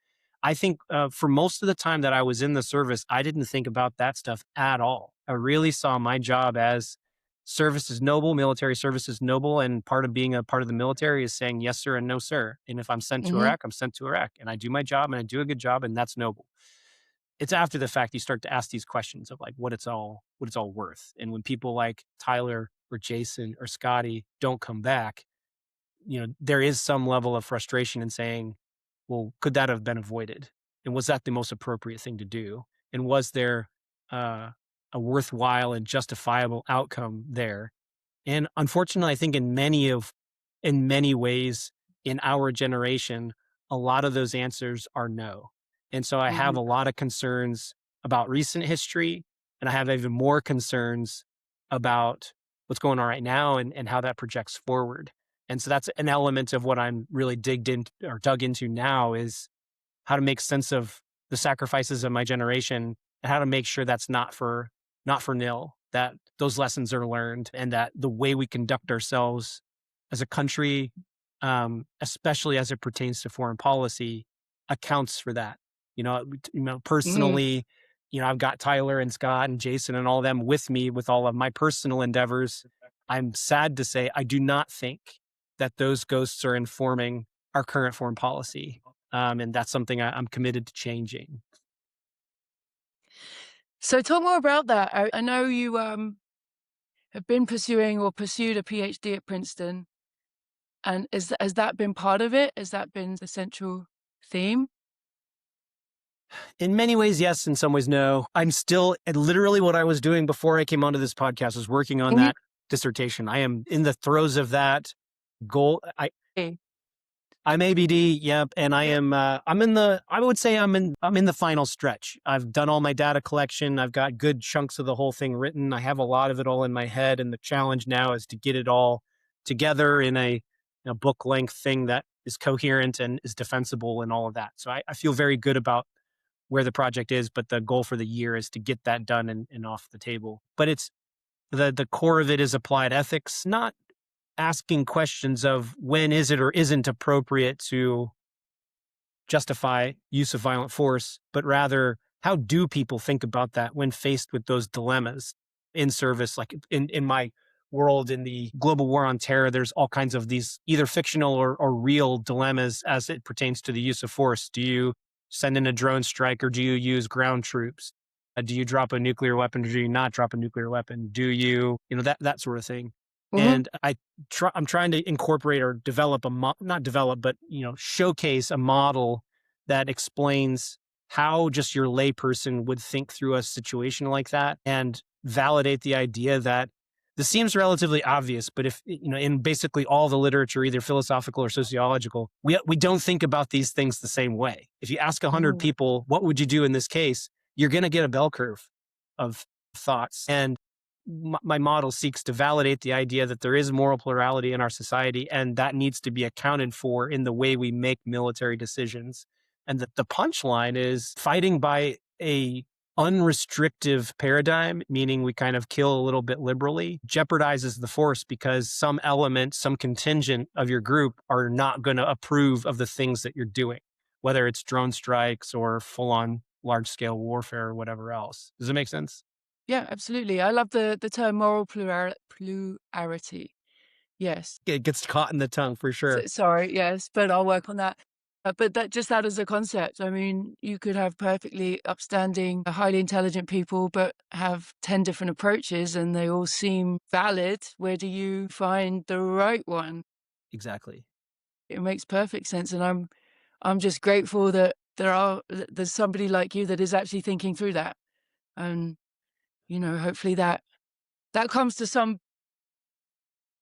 I think for most of the time that I was in the service, I didn't think about that stuff at all. I really saw my job as service is noble, military service is noble, and part of being a part of the military is saying yes, sir, and no, sir. And if I'm sent to Iraq, I'm sent to Iraq, and I do my job and I do a good job, and that's noble. it's after the fact you start to ask these questions of like what it's all worth. And when people like Tyler or Jason or Scotty don't come back, there is some level of frustration in saying, well, could that have been avoided? And was that the most appropriate thing to do? And was there a worthwhile and justifiable outcome there? And unfortunately, I think in many ways in our generation, a lot of those answers are no. And so I have a lot of concerns about recent history, and I have even more concerns about what's going on right now and how that projects forward. And so that's an element of what I'm really dug into now, is how to make sense of the sacrifices of my generation and how to make sure that's not for nil, that those lessons are learned, and that the way we conduct ourselves as a country, especially as it pertains to foreign policy, accounts for that. Personally, I've got Tyler and Scott and Jason and all of them with me with all of my personal endeavors. I'm sad to say I do not think that those ghosts are informing our current foreign policy. And that's something I'm committed to changing. So talk more about that. I know you have been pursued a PhD at Princeton. And has that been part of it? Has that been the central theme? In many ways, yes. In some ways, no. I'm still literally what I was doing before I came onto this podcast was working on that dissertation. I am in the throes of that goal. I'm ABD, yep, and I am. I would say I'm in the final stretch. I've done all my data collection. I've got good chunks of the whole thing written. I have a lot of it all in my head, and the challenge now is to get it all together in a book length thing that is coherent and is defensible and all of that. So I feel very good about where the project is, but the goal for the year is to get that done and off the table. But it's the core of it is applied ethics, not asking questions of when is it or isn't appropriate to justify use of violent force, but rather how do people think about that when faced with those dilemmas in service? Like in my world, in the global war on terror, there's all kinds of these either fictional or real dilemmas as it pertains to the use of force. Do you send in a drone strike or do you use ground troops? Do you drop a nuclear weapon or do you not drop a nuclear weapon? Do you, that sort of thing. And I'm trying to incorporate or develop showcase a model that explains how just your layperson would think through a situation like that and validate the idea that this seems relatively obvious, but if, in basically all the literature, either philosophical or sociological, we don't think about these things the same way. If you ask 100 people, what would you do in this case? You're going to get a bell curve of thoughts. And my model seeks to validate the idea that there is moral plurality in our society, and that needs to be accounted for in the way we make military decisions. And that the punchline is fighting by a unrestrictive paradigm, meaning we kind of kill a little bit liberally, jeopardizes the force because some element, some contingent of your group are not going to approve of the things that you're doing, whether it's drone strikes or full-on large-scale warfare or whatever else. Does it make sense? Yeah, absolutely. I love the term moral plurality. Yes. It gets caught in the tongue for sure. Sorry, yes, but I'll work on that. But that as a concept. I mean, you could have perfectly upstanding, highly intelligent people, but have 10 different approaches and they all seem valid. Where do you find the right one? Exactly. It makes perfect sense. And I'm just grateful that there's somebody like you that is actually thinking through that. And, hopefully that comes to some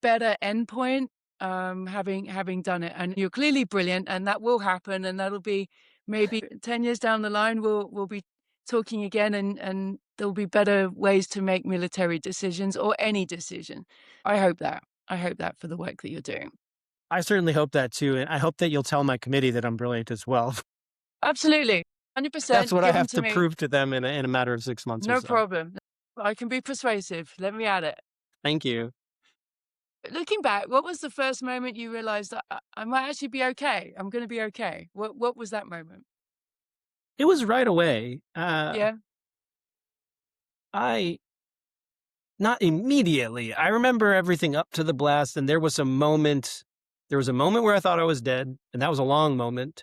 better endpoint. Having done it, and you're clearly brilliant, and that will happen, and that'll be maybe 10 years down the line we'll be talking again, and there'll be better ways to make military decisions or any decision. I hope that for the work that you're doing. I certainly hope that too, and I hope that you'll tell my committee that I'm brilliant as well. Absolutely, 100%. That's what I have to prove to them in a matter of 6 months. No problem. I can be persuasive. Let me at it. Thank you. Looking back, what was the first moment you realized that I might actually be okay? I'm going to be okay. What was that moment? It was right away. Yeah. Not immediately. I remember everything up to the blast, and there was a moment where I thought I was dead, and that was a long moment.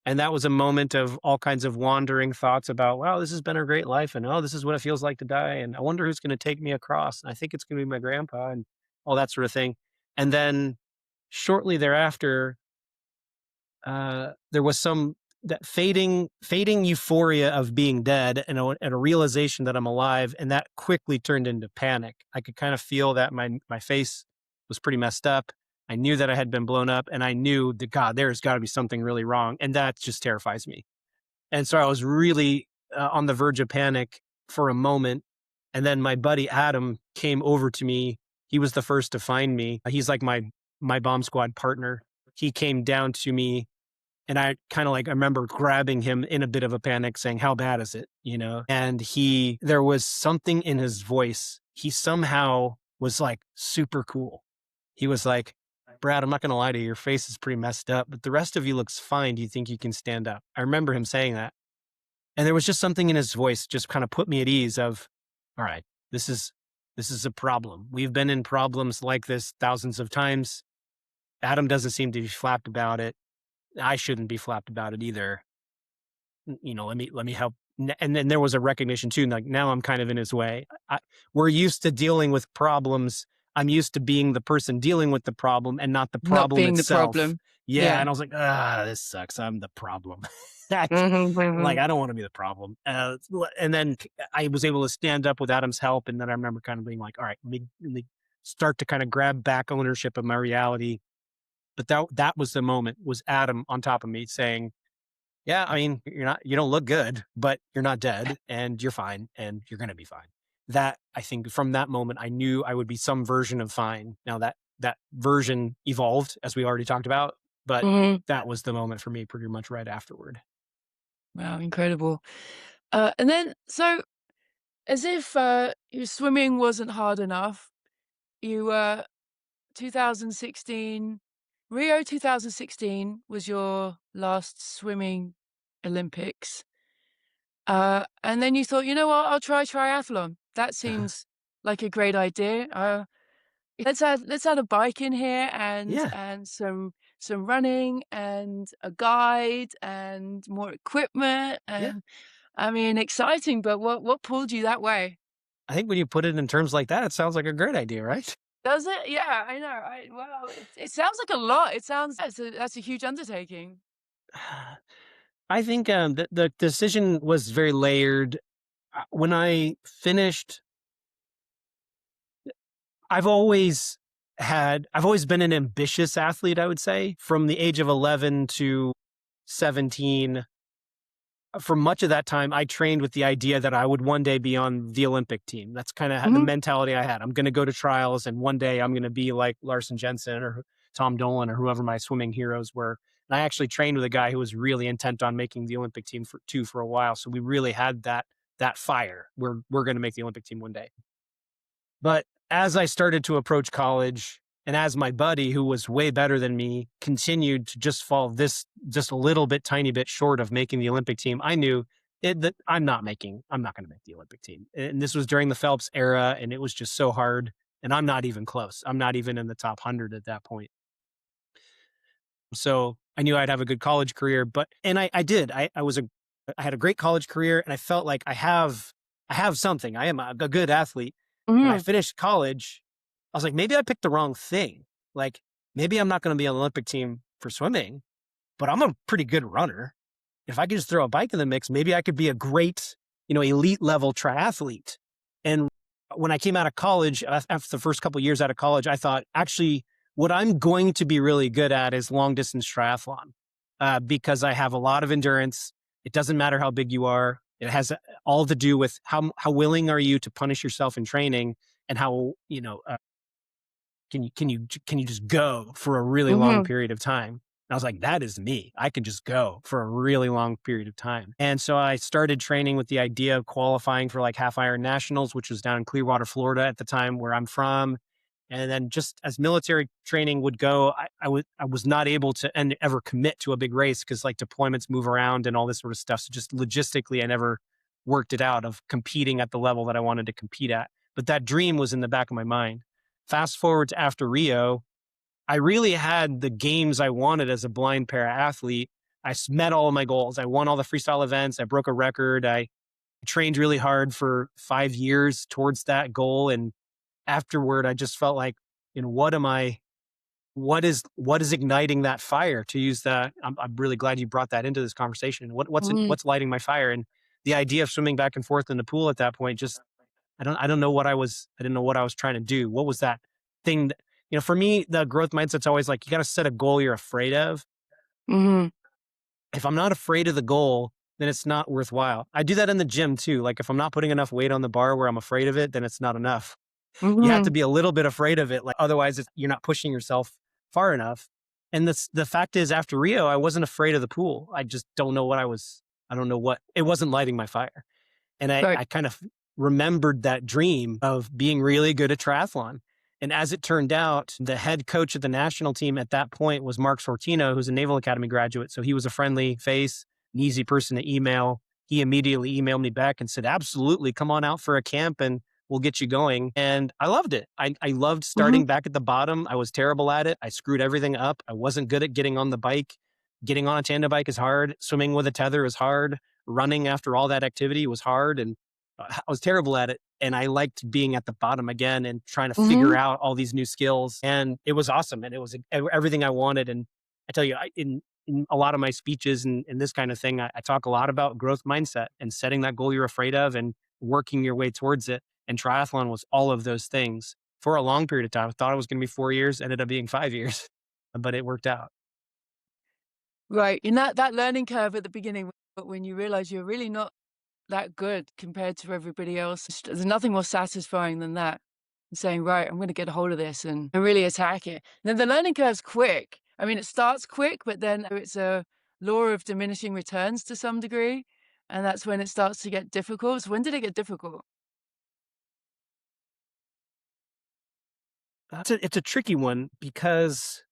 And that was a moment of all kinds of wandering thoughts about, wow, this has been a great life. And oh, this is what it feels like to die. And I wonder who's going to take me across. And I think it's going to be my grandpa and all that sort of thing. And then shortly thereafter, there was some that fading euphoria of being dead and a realization that I'm alive. And that quickly turned into panic. I could kind of feel that my face was pretty messed up. I knew that I had been blown up, and I knew that, God, there's got to be something really wrong. And that just terrifies me. And so I was really on the verge of panic for a moment. And then my buddy Adam came over to me. He was the first to find me. He's like my bomb squad partner. He came down to me, and I kind of I remember grabbing him in a bit of a panic saying, how bad is it? And there was something in his voice. He somehow was super cool. He was like, Brad, I'm not going to lie to you. Your face is pretty messed up, but the rest of you looks fine. Do you think you can stand up? I remember him saying that. And there was just something in his voice just kind of put me at ease of, all right, this is a problem. We've been in problems like this thousands of times. Adam doesn't seem to be flapped about it. I shouldn't be flapped about it either. Let me help. And then there was a recognition too, now I'm kind of in his way. We're used to dealing with problems. I'm used to being the person dealing with the problem and not the problem Not being itself. the problem. Yeah. And I was like, this sucks. I'm the problem. I don't want to be the problem. And then I was able to stand up with Adam's help. And then I remember kind of being like, all right, let me start to kind of grab back ownership of my reality. But that was the moment, was Adam on top of me saying, yeah, I mean, you don't look good, but you're not dead and you're fine and you're going to be fine. That, I think from that moment, I knew I would be some version of fine. Now that version evolved, as we already talked about, but that was the moment for me pretty much right afterward. Wow, incredible. And then, so as if your swimming wasn't hard enough, you 2016, Rio 2016 was your last swimming Olympics. And then you thought, you know what, I'll try triathlon. That seems like a great idea. Let's add a bike in here and some running and a guide and more equipment and I mean, exciting, but what pulled you that way? I think when you put it in terms like that, it sounds like a great idea, right? Does it? Yeah, I know. Well, it sounds like a lot. It sounds that's a huge undertaking. I think the decision was very layered. When I finished, I've always been an ambitious athlete, I would say, from the age of 11 to 17. For much of that time, I trained with the idea that I would one day be on the Olympic team. That's kind of the mentality I had. I'm going to go to trials, and one day I'm going to be like Larson Jensen or Tom Dolan or whoever my swimming heroes were. And I actually trained with a guy who was really intent on making the Olympic team for a while. So we really had that fire. We're going to make the Olympic team one day. But as I started to approach college, and as my buddy, who was way better than me, continued to just fall just a little bit, tiny bit short of making the Olympic team, I knew that I'm not going to make the Olympic team. And this was during the Phelps era, and it was just so hard. And I'm not even close. I'm not even in the top 100 at that point. So I knew I'd have a good college career, and I did. I had a great college career, and I felt like I have something. I am a good athlete. When I finished college, I was like, maybe I picked the wrong thing. Like, maybe I'm not going to be on the Olympic team for swimming, but I'm a pretty good runner. If I could just throw a bike in the mix, maybe I could be a great, elite level triathlete. And when I came out of college, after the first couple of years out of college, I thought, actually, what I'm going to be really good at is long distance triathlon, because I have a lot of endurance. It doesn't matter how big you are. It has all to do with how willing are you to punish yourself in training, and how, can you just go for a really long period of time? And I was like, that is me. I could just go for a really long period of time. And so I started training with the idea of qualifying for half Iron Nationals, which was down in Clearwater, Florida at the time, where I'm from. And then just as military training would go, I was not able to ever commit to a big race because deployments move around and all this sort of stuff. So just logistically, I never worked it out of competing at the level that I wanted to compete at. But that dream was in the back of my mind. Fast forward to after Rio, I really had the games I wanted as a blind para athlete. met all of my goals. I won all the freestyle events. I broke a record. I trained really hard for 5 years towards that goal. And afterward, I just felt like, what is igniting that fire, to use that? I'm really glad you brought that into this conversation. What's lighting my fire? And the idea of swimming back and forth in the pool at that point, just, I didn't know what I was trying to do. What was that thing that, for me, the growth mindset's always like, you got to set a goal you're afraid of. Mm-hmm. If I'm not afraid of the goal, then it's not worthwhile. I do that in the gym too. Like if I'm not putting enough weight on the bar where I'm afraid of it, then it's not enough. Mm-hmm. You have to be a little bit afraid of it. Like otherwise you're not pushing yourself far enough. And the fact is, after Rio, I wasn't afraid of the pool. I just don't know it wasn't lighting my fire. And I kind of remembered that dream of being really good at triathlon. And as it turned out, the head coach of the national team at that point was Mark Sortino, who's a Naval Academy graduate. So he was a friendly face, an easy person to email. He immediately emailed me back and said, absolutely, come on out for a camp and we'll get you going. And I loved it. I loved starting back at the bottom. I was terrible at it. I screwed everything up. I wasn't good at getting on the bike. Getting on a tandem bike is hard. Swimming with a tether is hard. Running after all that activity was hard. And I was terrible at it. And I liked being at the bottom again and trying to figure out all these new skills. And it was awesome. And it was everything I wanted. And I tell you, in a lot of my speeches and this kind of thing, I talk a lot about growth mindset and setting that goal you're afraid of and working your way towards it. And triathlon was all of those things for a long period of time. I thought it was going to be 4 years, ended up being 5 years, but it worked out. Right. In that learning curve at the beginning, but when you realize you're really not that good compared to everybody else, there's nothing more satisfying than that. Saying, right, I'm going to get a hold of this and really attack it. And then the learning curve's quick. I mean, it starts quick, but then it's a law of diminishing returns to some degree. And that's when it starts to get difficult. So when did it get difficult? It's a tricky one because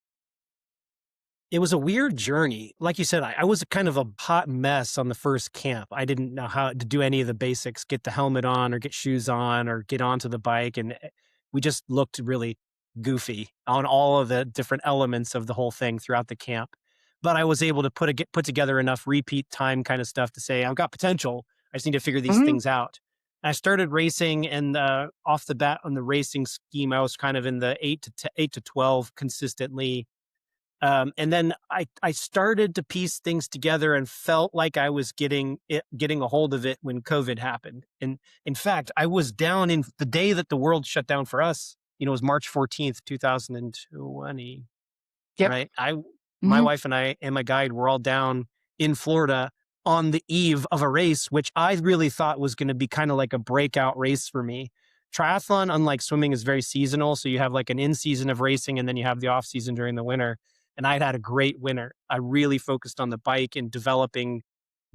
it was a weird journey. Like you said, I was kind of a hot mess on the first camp. I didn't know how to do any of the basics, get the helmet on or get shoes on or get onto the bike. And we just looked really goofy on all of the different elements of the whole thing throughout the camp. But I was able to put together enough repeat time kind of stuff to say, I've got potential. I just need to figure these things out. I started racing, and off the bat on the racing scheme, I was kind of in the 8 to 12 consistently. And then I started to piece things together and felt like I was getting a hold of it when COVID happened. And in fact, I was down in the day that the world shut down for us. It was March 14th, 2020. Yep. Right. My wife and I and my guide were all down in Florida on the eve of a race, which I really thought was going to be kind of like a breakout race for me. Triathlon, unlike swimming, is very seasonal. So you have like an in-season of racing and then you have the off-season during the winter. And I'd had a great winter. I really focused on the bike and developing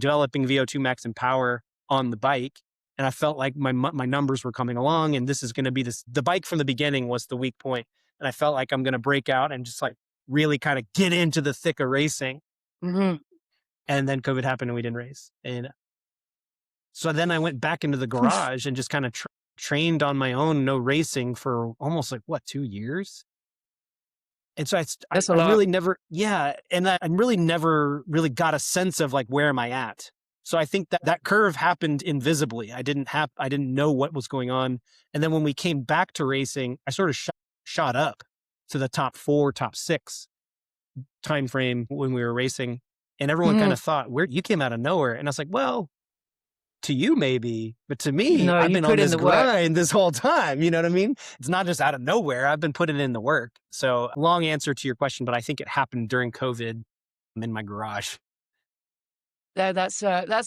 VO2 max and power on the bike. And I felt like my numbers were coming along, and this is going to be the bike from the beginning was the weak point. And I felt like I'm going to break out and just like really kind of get into the thick of racing. And then COVID happened and we didn't race. And so then I went back into the garage and just kind of trained on my own, no racing, for almost 2 years. And so I really never, and I really never really got a sense of like, where am I at? So I think that curve happened invisibly. I didn't know what was going on. And then when we came back to racing, I sort of shot up to the top 4, top 6 time frame when we were racing. And everyone kind of thought, where you came out of nowhere. And I was like, well, to you maybe, but to me, I've been on this grind this whole time. You know what I mean? It's not just out of nowhere. I've been putting in the work. So long answer to your question, but I think it happened during COVID. I'm in my garage. That's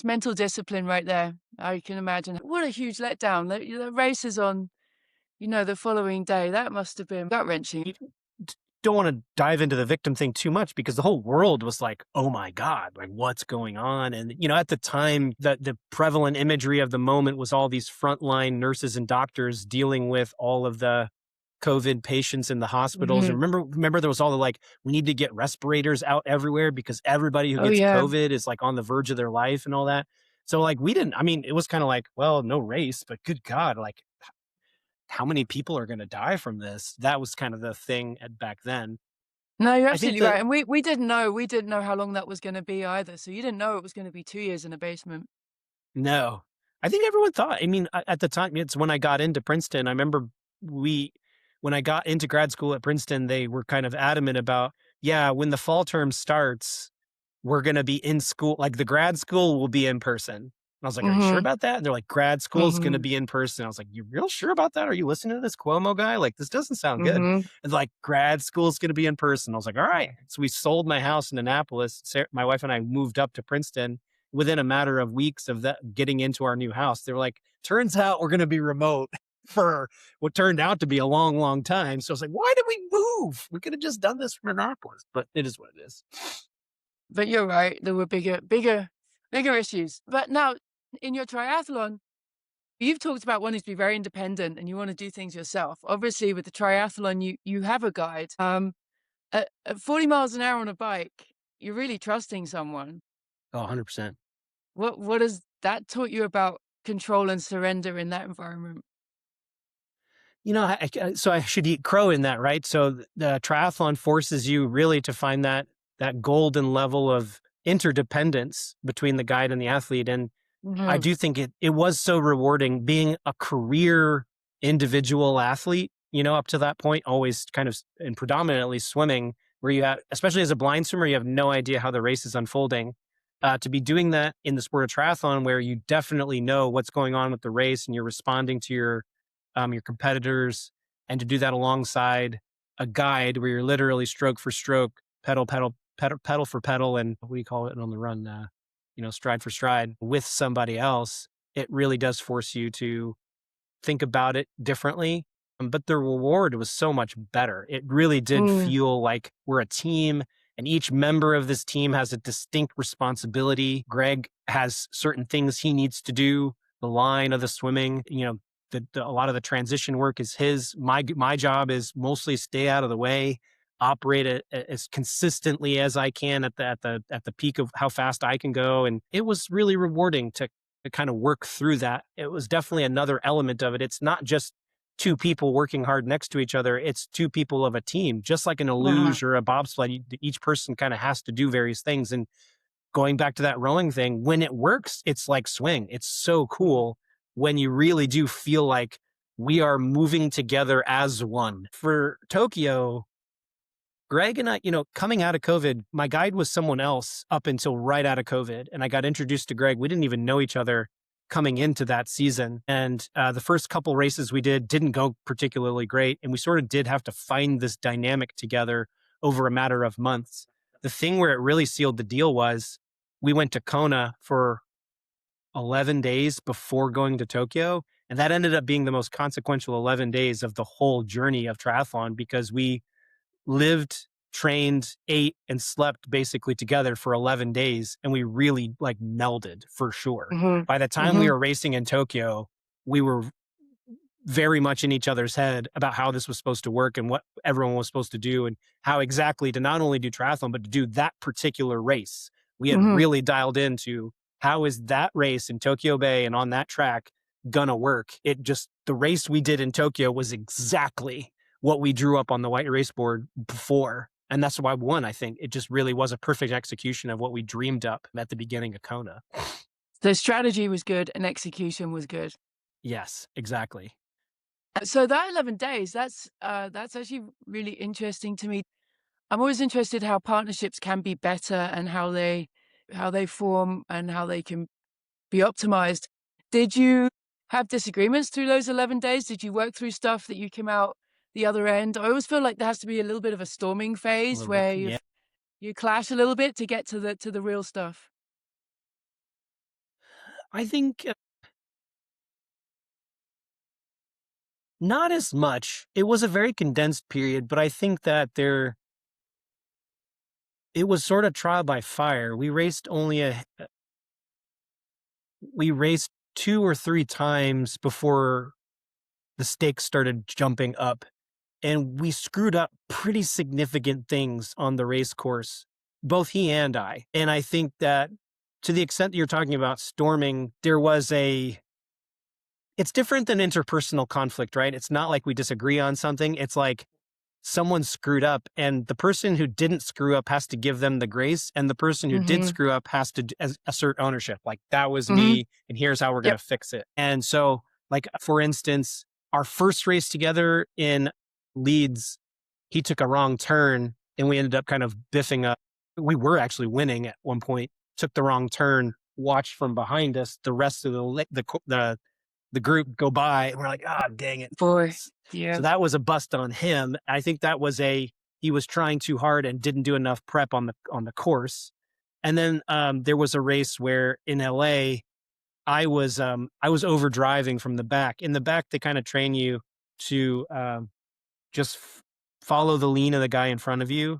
mental discipline right there. I can imagine. What a huge letdown. The race is on, the following day. That must have been gut-wrenching. Don't want to dive into the victim thing too much because the whole world was like, oh my God, like what's going on? And, at the time the prevalent imagery of the moment was all these frontline nurses and doctors dealing with all of the COVID patients in the hospitals. And remember there was all the like, we need to get respirators out everywhere because everybody who gets COVID is like on the verge of their life and all that. So like it was kind of like, well, no race, but good God, like how many people are going to die from this? That was kind of the thing back then. No, you're I think absolutely right. that And we didn't know how long that was going to be either. So you didn't know it was going to be 2 years in a basement. no, I think everyone thought. I mean, at the time, it's when I got into Princeton. I remember when I got into grad school at Princeton, they were kind of adamant about, yeah, when the fall term starts, we're going to be in school. Like the grad school will be in person. And I was like, are you sure Mm-hmm. about that? And they're like, grad school is going to Mm-hmm. be in person. I was like, you real sure about that? Are you listening to this Cuomo guy? Like, this doesn't sound good. Mm-hmm. And like, grad school is going to be in person. I was like, all right. So we sold my house in Annapolis. My wife and I moved up to Princeton within a matter of weeks of that getting into our new house. They were like, turns out we're going to be remote for what turned out to be a long, long time. So I was like, why did we move? We could have just done this from Annapolis, but it is what it is. But you're right. There were bigger issues. But now in your triathlon, you've talked about wanting to be very independent and you want to do things yourself. Obviously, with the triathlon, you have a guide. At 40 miles an hour on a bike, you're really trusting someone. Oh, 100%. What has that taught you about control and surrender in that environment? You know, so I should eat crow in that, right? So the triathlon forces you really to find that golden level of interdependence between the guide and the athlete. And I Mm-hmm. do think it was so rewarding being a career individual athlete, you know, up to that point, always kind of, and predominantly swimming, where you have, especially as a blind swimmer, you have no idea how the race is unfolding. To be doing that in the sport of triathlon, where you definitely know what's going on with the race and you're responding to your competitors, and to do that alongside a guide where you're literally stroke for stroke, pedal for pedal, and what do you call it on the run? Stride for stride with somebody else. It really does force you to think about it differently. But the reward was so much better. It really did Mm. feel like we're a team, and each member of this team has a distinct responsibility. Greg has certain things he needs to do. The line of the swimming, a lot of the transition work is his. My job is mostly stay out of the way, operate it as consistently as I can at the peak of how fast I can go. And it was really rewarding to kind of work through that. It was definitely another element of it. It's not just two people working hard next to each other. It's two people of a team, just like in a Uh-huh. luge or a bobsled. Each person kind of has to do various things. And going back to that rowing thing, when it works, it's like swing. It's so cool when you really do feel like we are moving together as one. For Tokyo, Greg and I, coming out of COVID, my guide was someone else up until right out of COVID. And I got introduced to Greg. We didn't even know each other coming into that season. And the first couple races we didn't go particularly great. And we sort of did have to find this dynamic together over a matter of months. The thing where it really sealed the deal was we went to Kona for 11 days before going to Tokyo. And that ended up being the most consequential 11 days of the whole journey of triathlon, because we lived, trained, ate, and slept basically together for 11 days. And we really like melded for sure. Mm-hmm. By the time we were racing in Tokyo, we were very much in each other's head about how this was supposed to work and what everyone was supposed to do, and how exactly to not only do triathlon, but to do that particular race. We had Mm-hmm. really dialed into how is that race in Tokyo Bay and on that track gonna work. The race we did in Tokyo was exactly what we drew up on the white race board before. And that's why I won. I think it just really was a perfect execution of what we dreamed up at the beginning of Kona. The strategy was good and execution was good. Yes, exactly. So that 11 days, that's actually really interesting to me. I'm always interested how partnerships can be better and how they form and how they can be optimized. Did you have disagreements through those 11 days? Did you work through stuff that you came out the other end? I always feel like there has to be a little bit of a storming A phase little bit. where Yeah. you clash a little bit to get to the real stuff. I think not as much. It was a very condensed period, but I think that it was sort of trial by fire. We raced two or three times before the stakes started jumping up, and we screwed up pretty significant things on the race course, both he and I. And I think that to the extent that you're talking about storming, it's different than interpersonal conflict, right? It's not like we disagree on something. It's like someone screwed up, and the person who didn't screw up has to give them the grace, and the person who did screw up has to assert ownership. Like, that was me, and here's how we're going to fix it. And so, like, for instance, our first race together in Leeds, he took a wrong turn and we ended up kind of biffing up. We were actually winning at one point, took the wrong turn, watched from behind us the rest of the group go by, and we're like, dang it. Boy. Yeah. So that was a bust on him. I think that was he was trying too hard and didn't do enough prep on the course. And then there was a race where in LA, I was over driving from the back. In the back, they kind of train you to just follow the lean of the guy in front of you,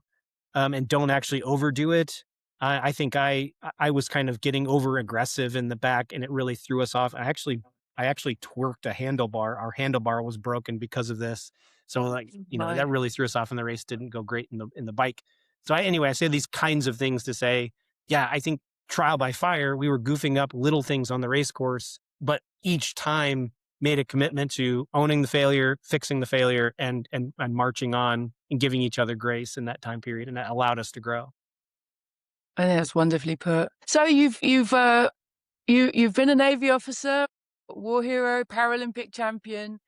and don't actually overdo it. I think I was kind of getting over aggressive in the back, and it really threw us off. I actually twerked a handlebar. Our handlebar was broken because of this. So, like, that really threw us off, and the race didn't go great in the bike. So I say these kinds of things to say, yeah, I think trial by fire, we were goofing up little things on the race course, but each time made a commitment to owning the failure, fixing the failure, and marching on and giving each other grace in that time period. And that allowed us to grow. I think that's wonderfully put. So you've been a Navy officer, war hero, Paralympic champion.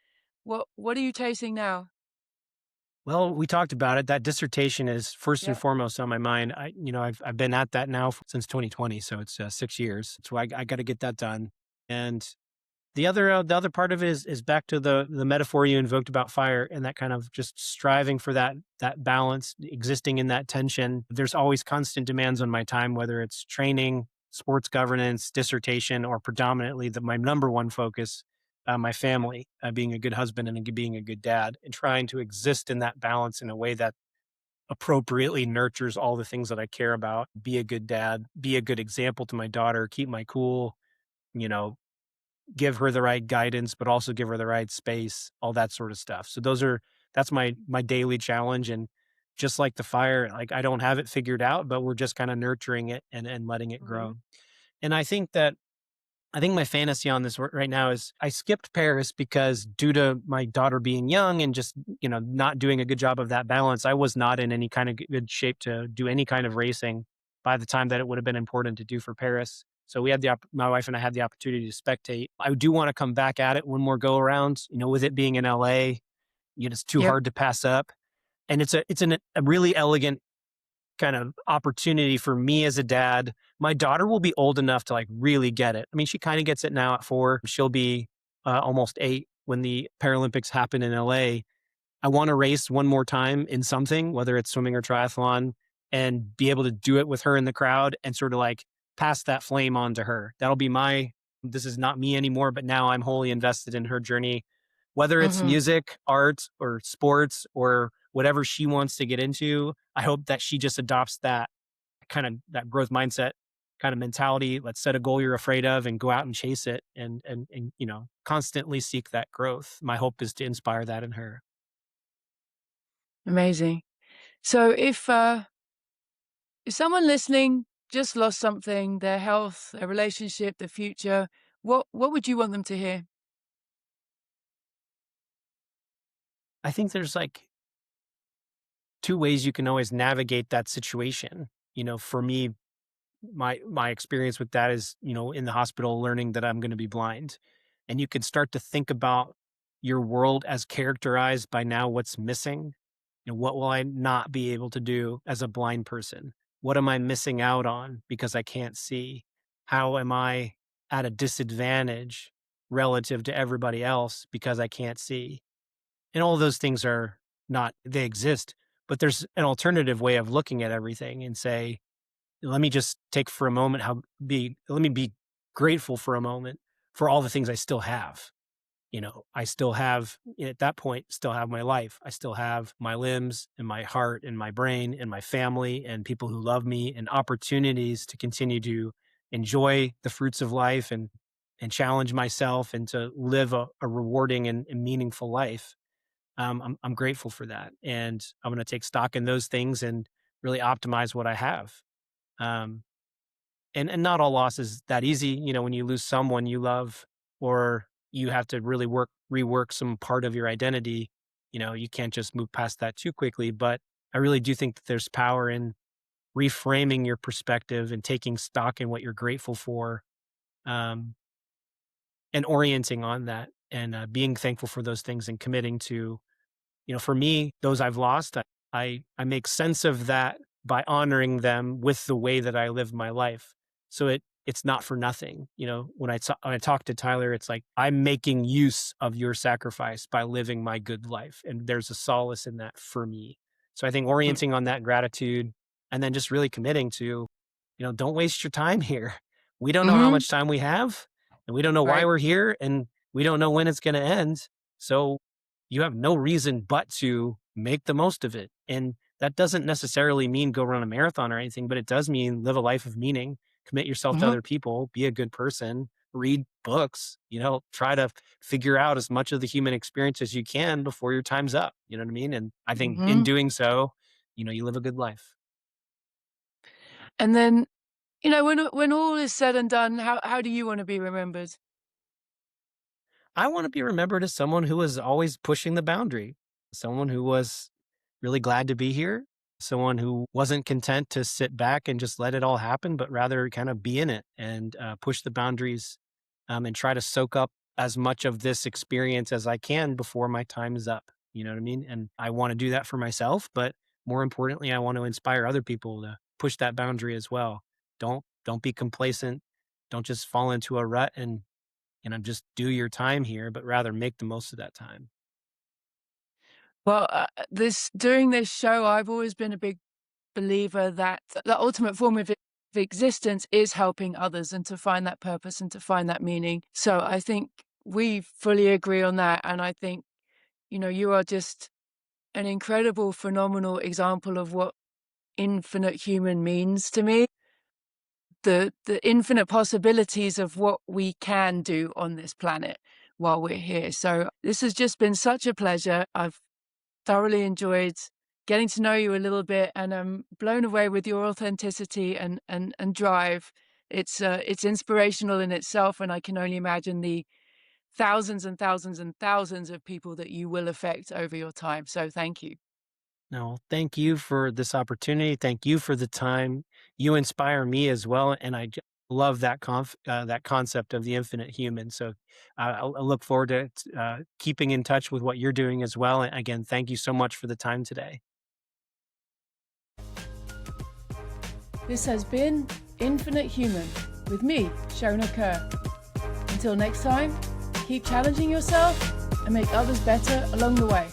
What are you chasing now? Well, we talked about it. That dissertation is first and foremost on my mind. I've been at that now since 2020, so it's 6 years. So I got to get that done. And the other part of it is back to the metaphor you invoked about fire, and that kind of just striving for that balance, existing in that tension. There's always constant demands on my time, whether it's training, sports governance, dissertation, or predominantly my number one focus, my family, being a good husband and being a good dad, and trying to exist in that balance in a way that appropriately nurtures all the things that I care about. Be a good dad, be a good example to my daughter, keep my cool, give her the right guidance, but also give her the right space, all that sort of stuff. So that's my daily challenge. And just like the fire, like, I don't have it figured out, but we're just kind of nurturing it and letting it grow. And I think my fantasy on this right now is I skipped Paris because due to my daughter being young and just, not doing a good job of that balance, I was not in any kind of good shape to do any kind of racing by the time that it would have been important to do for Paris. So my wife and I had the opportunity to spectate. I do want to come back at it one more go around, with it being in LA, it's too hard to pass up. And it's a really elegant kind of opportunity for me as a dad. My daughter will be old enough to, like, really get it. I mean, she kind of gets it now at 4. She'll be almost 8 when the Paralympics happen in LA. I want to race one more time in something, whether it's swimming or triathlon, and be able to do it with her in the crowd and sort of like pass that flame on to her. That'll be this is not me anymore, but now I'm wholly invested in her journey, whether it's music, art, or sports, or whatever she wants to get into. I hope that she just adopts that growth mindset kind of mentality. Let's set a goal you're afraid of and go out and chase it, and constantly seek that growth. My hope is to inspire that in her. Amazing. So if someone listening just lost something, their health, their relationship, their future, what would you want them to hear? I think there's like 2 ways you can always navigate that situation. For me, my experience with that is, in the hospital, learning that I'm going to be blind. And you can start to think about your world as characterized by now what's missing. What will I not be able to do as a blind person? What am I missing out on because I can't see? How am I at a disadvantage relative to everybody else because I can't see? And all those things they exist, but there's an alternative way of looking at everything and say, let me just take for a moment, let me be grateful for a moment for all the things I still have. I still have, at that point, still have my life. I still have my limbs and my heart and my brain and my family and people who love me and opportunities to continue to enjoy the fruits of life and challenge myself and to live a rewarding and meaningful life. I'm grateful for that. And I'm going to take stock in those things and really optimize what I have. And not all loss is that easy. When you lose someone you love, or you have to really rework some part of your identity, you can't just move past that too quickly. But I really do think that there's power in reframing your perspective and taking stock in what you're grateful for, um, and orienting on that, and being thankful for those things and committing to, for me, those I've lost, I make sense of that by honoring them with the way that I live my life. So it's not for nothing. When I talk to Tyler, it's like I'm making use of your sacrifice by living my good life, and there's a solace in that for me. So I think orienting on that gratitude, and then just really committing to, don't waste your time here. We don't know how much time we have, and we don't know why Right. we're here, and we don't know when it's going to end. So you have no reason but to make the most of it. And that doesn't necessarily mean go run a marathon or anything, but it does mean live a life of meaning, commit yourself to other people, be a good person, read books, try to figure out as much of the human experience as you can before your time's up. You know what I mean? And I think in doing so, you live a good life. And then, when all is said and done, how do you want to be remembered? I want to be remembered as someone who was always pushing the boundary, someone who was really glad to be here, someone who wasn't content to sit back and just let it all happen, but rather kind of be in it and push the boundaries, and try to soak up as much of this experience as I can before my time is up. You know what I mean? And I want to do that for myself, but more importantly, I want to inspire other people to push that boundary as well. Don't be complacent. Don't just fall into a rut and just do your time here, but rather make the most of that time. Well, during this show, I've always been a big believer that the ultimate form of existence is helping others and to find that purpose and to find that meaning. So I think we fully agree on that. And I think, you are just an incredible, phenomenal example of what infinite human means to me. The infinite possibilities of what we can do on this planet while we're here. So this has just been such a pleasure. I've thoroughly enjoyed getting to know you a little bit, and I'm blown away with your authenticity and drive. It's inspirational in itself, and I can only imagine the thousands and thousands and thousands of people that you will affect over your time. So thank you. No, thank you for this opportunity. Thank you for the time. You inspire me as well, and I love that that concept of the infinite human. So I look forward to keeping in touch with what you're doing as well. And again, thank you so much for the time today. This has been Infinite Human with me, Shona Kerr. Until next time, keep challenging yourself and make others better along the way.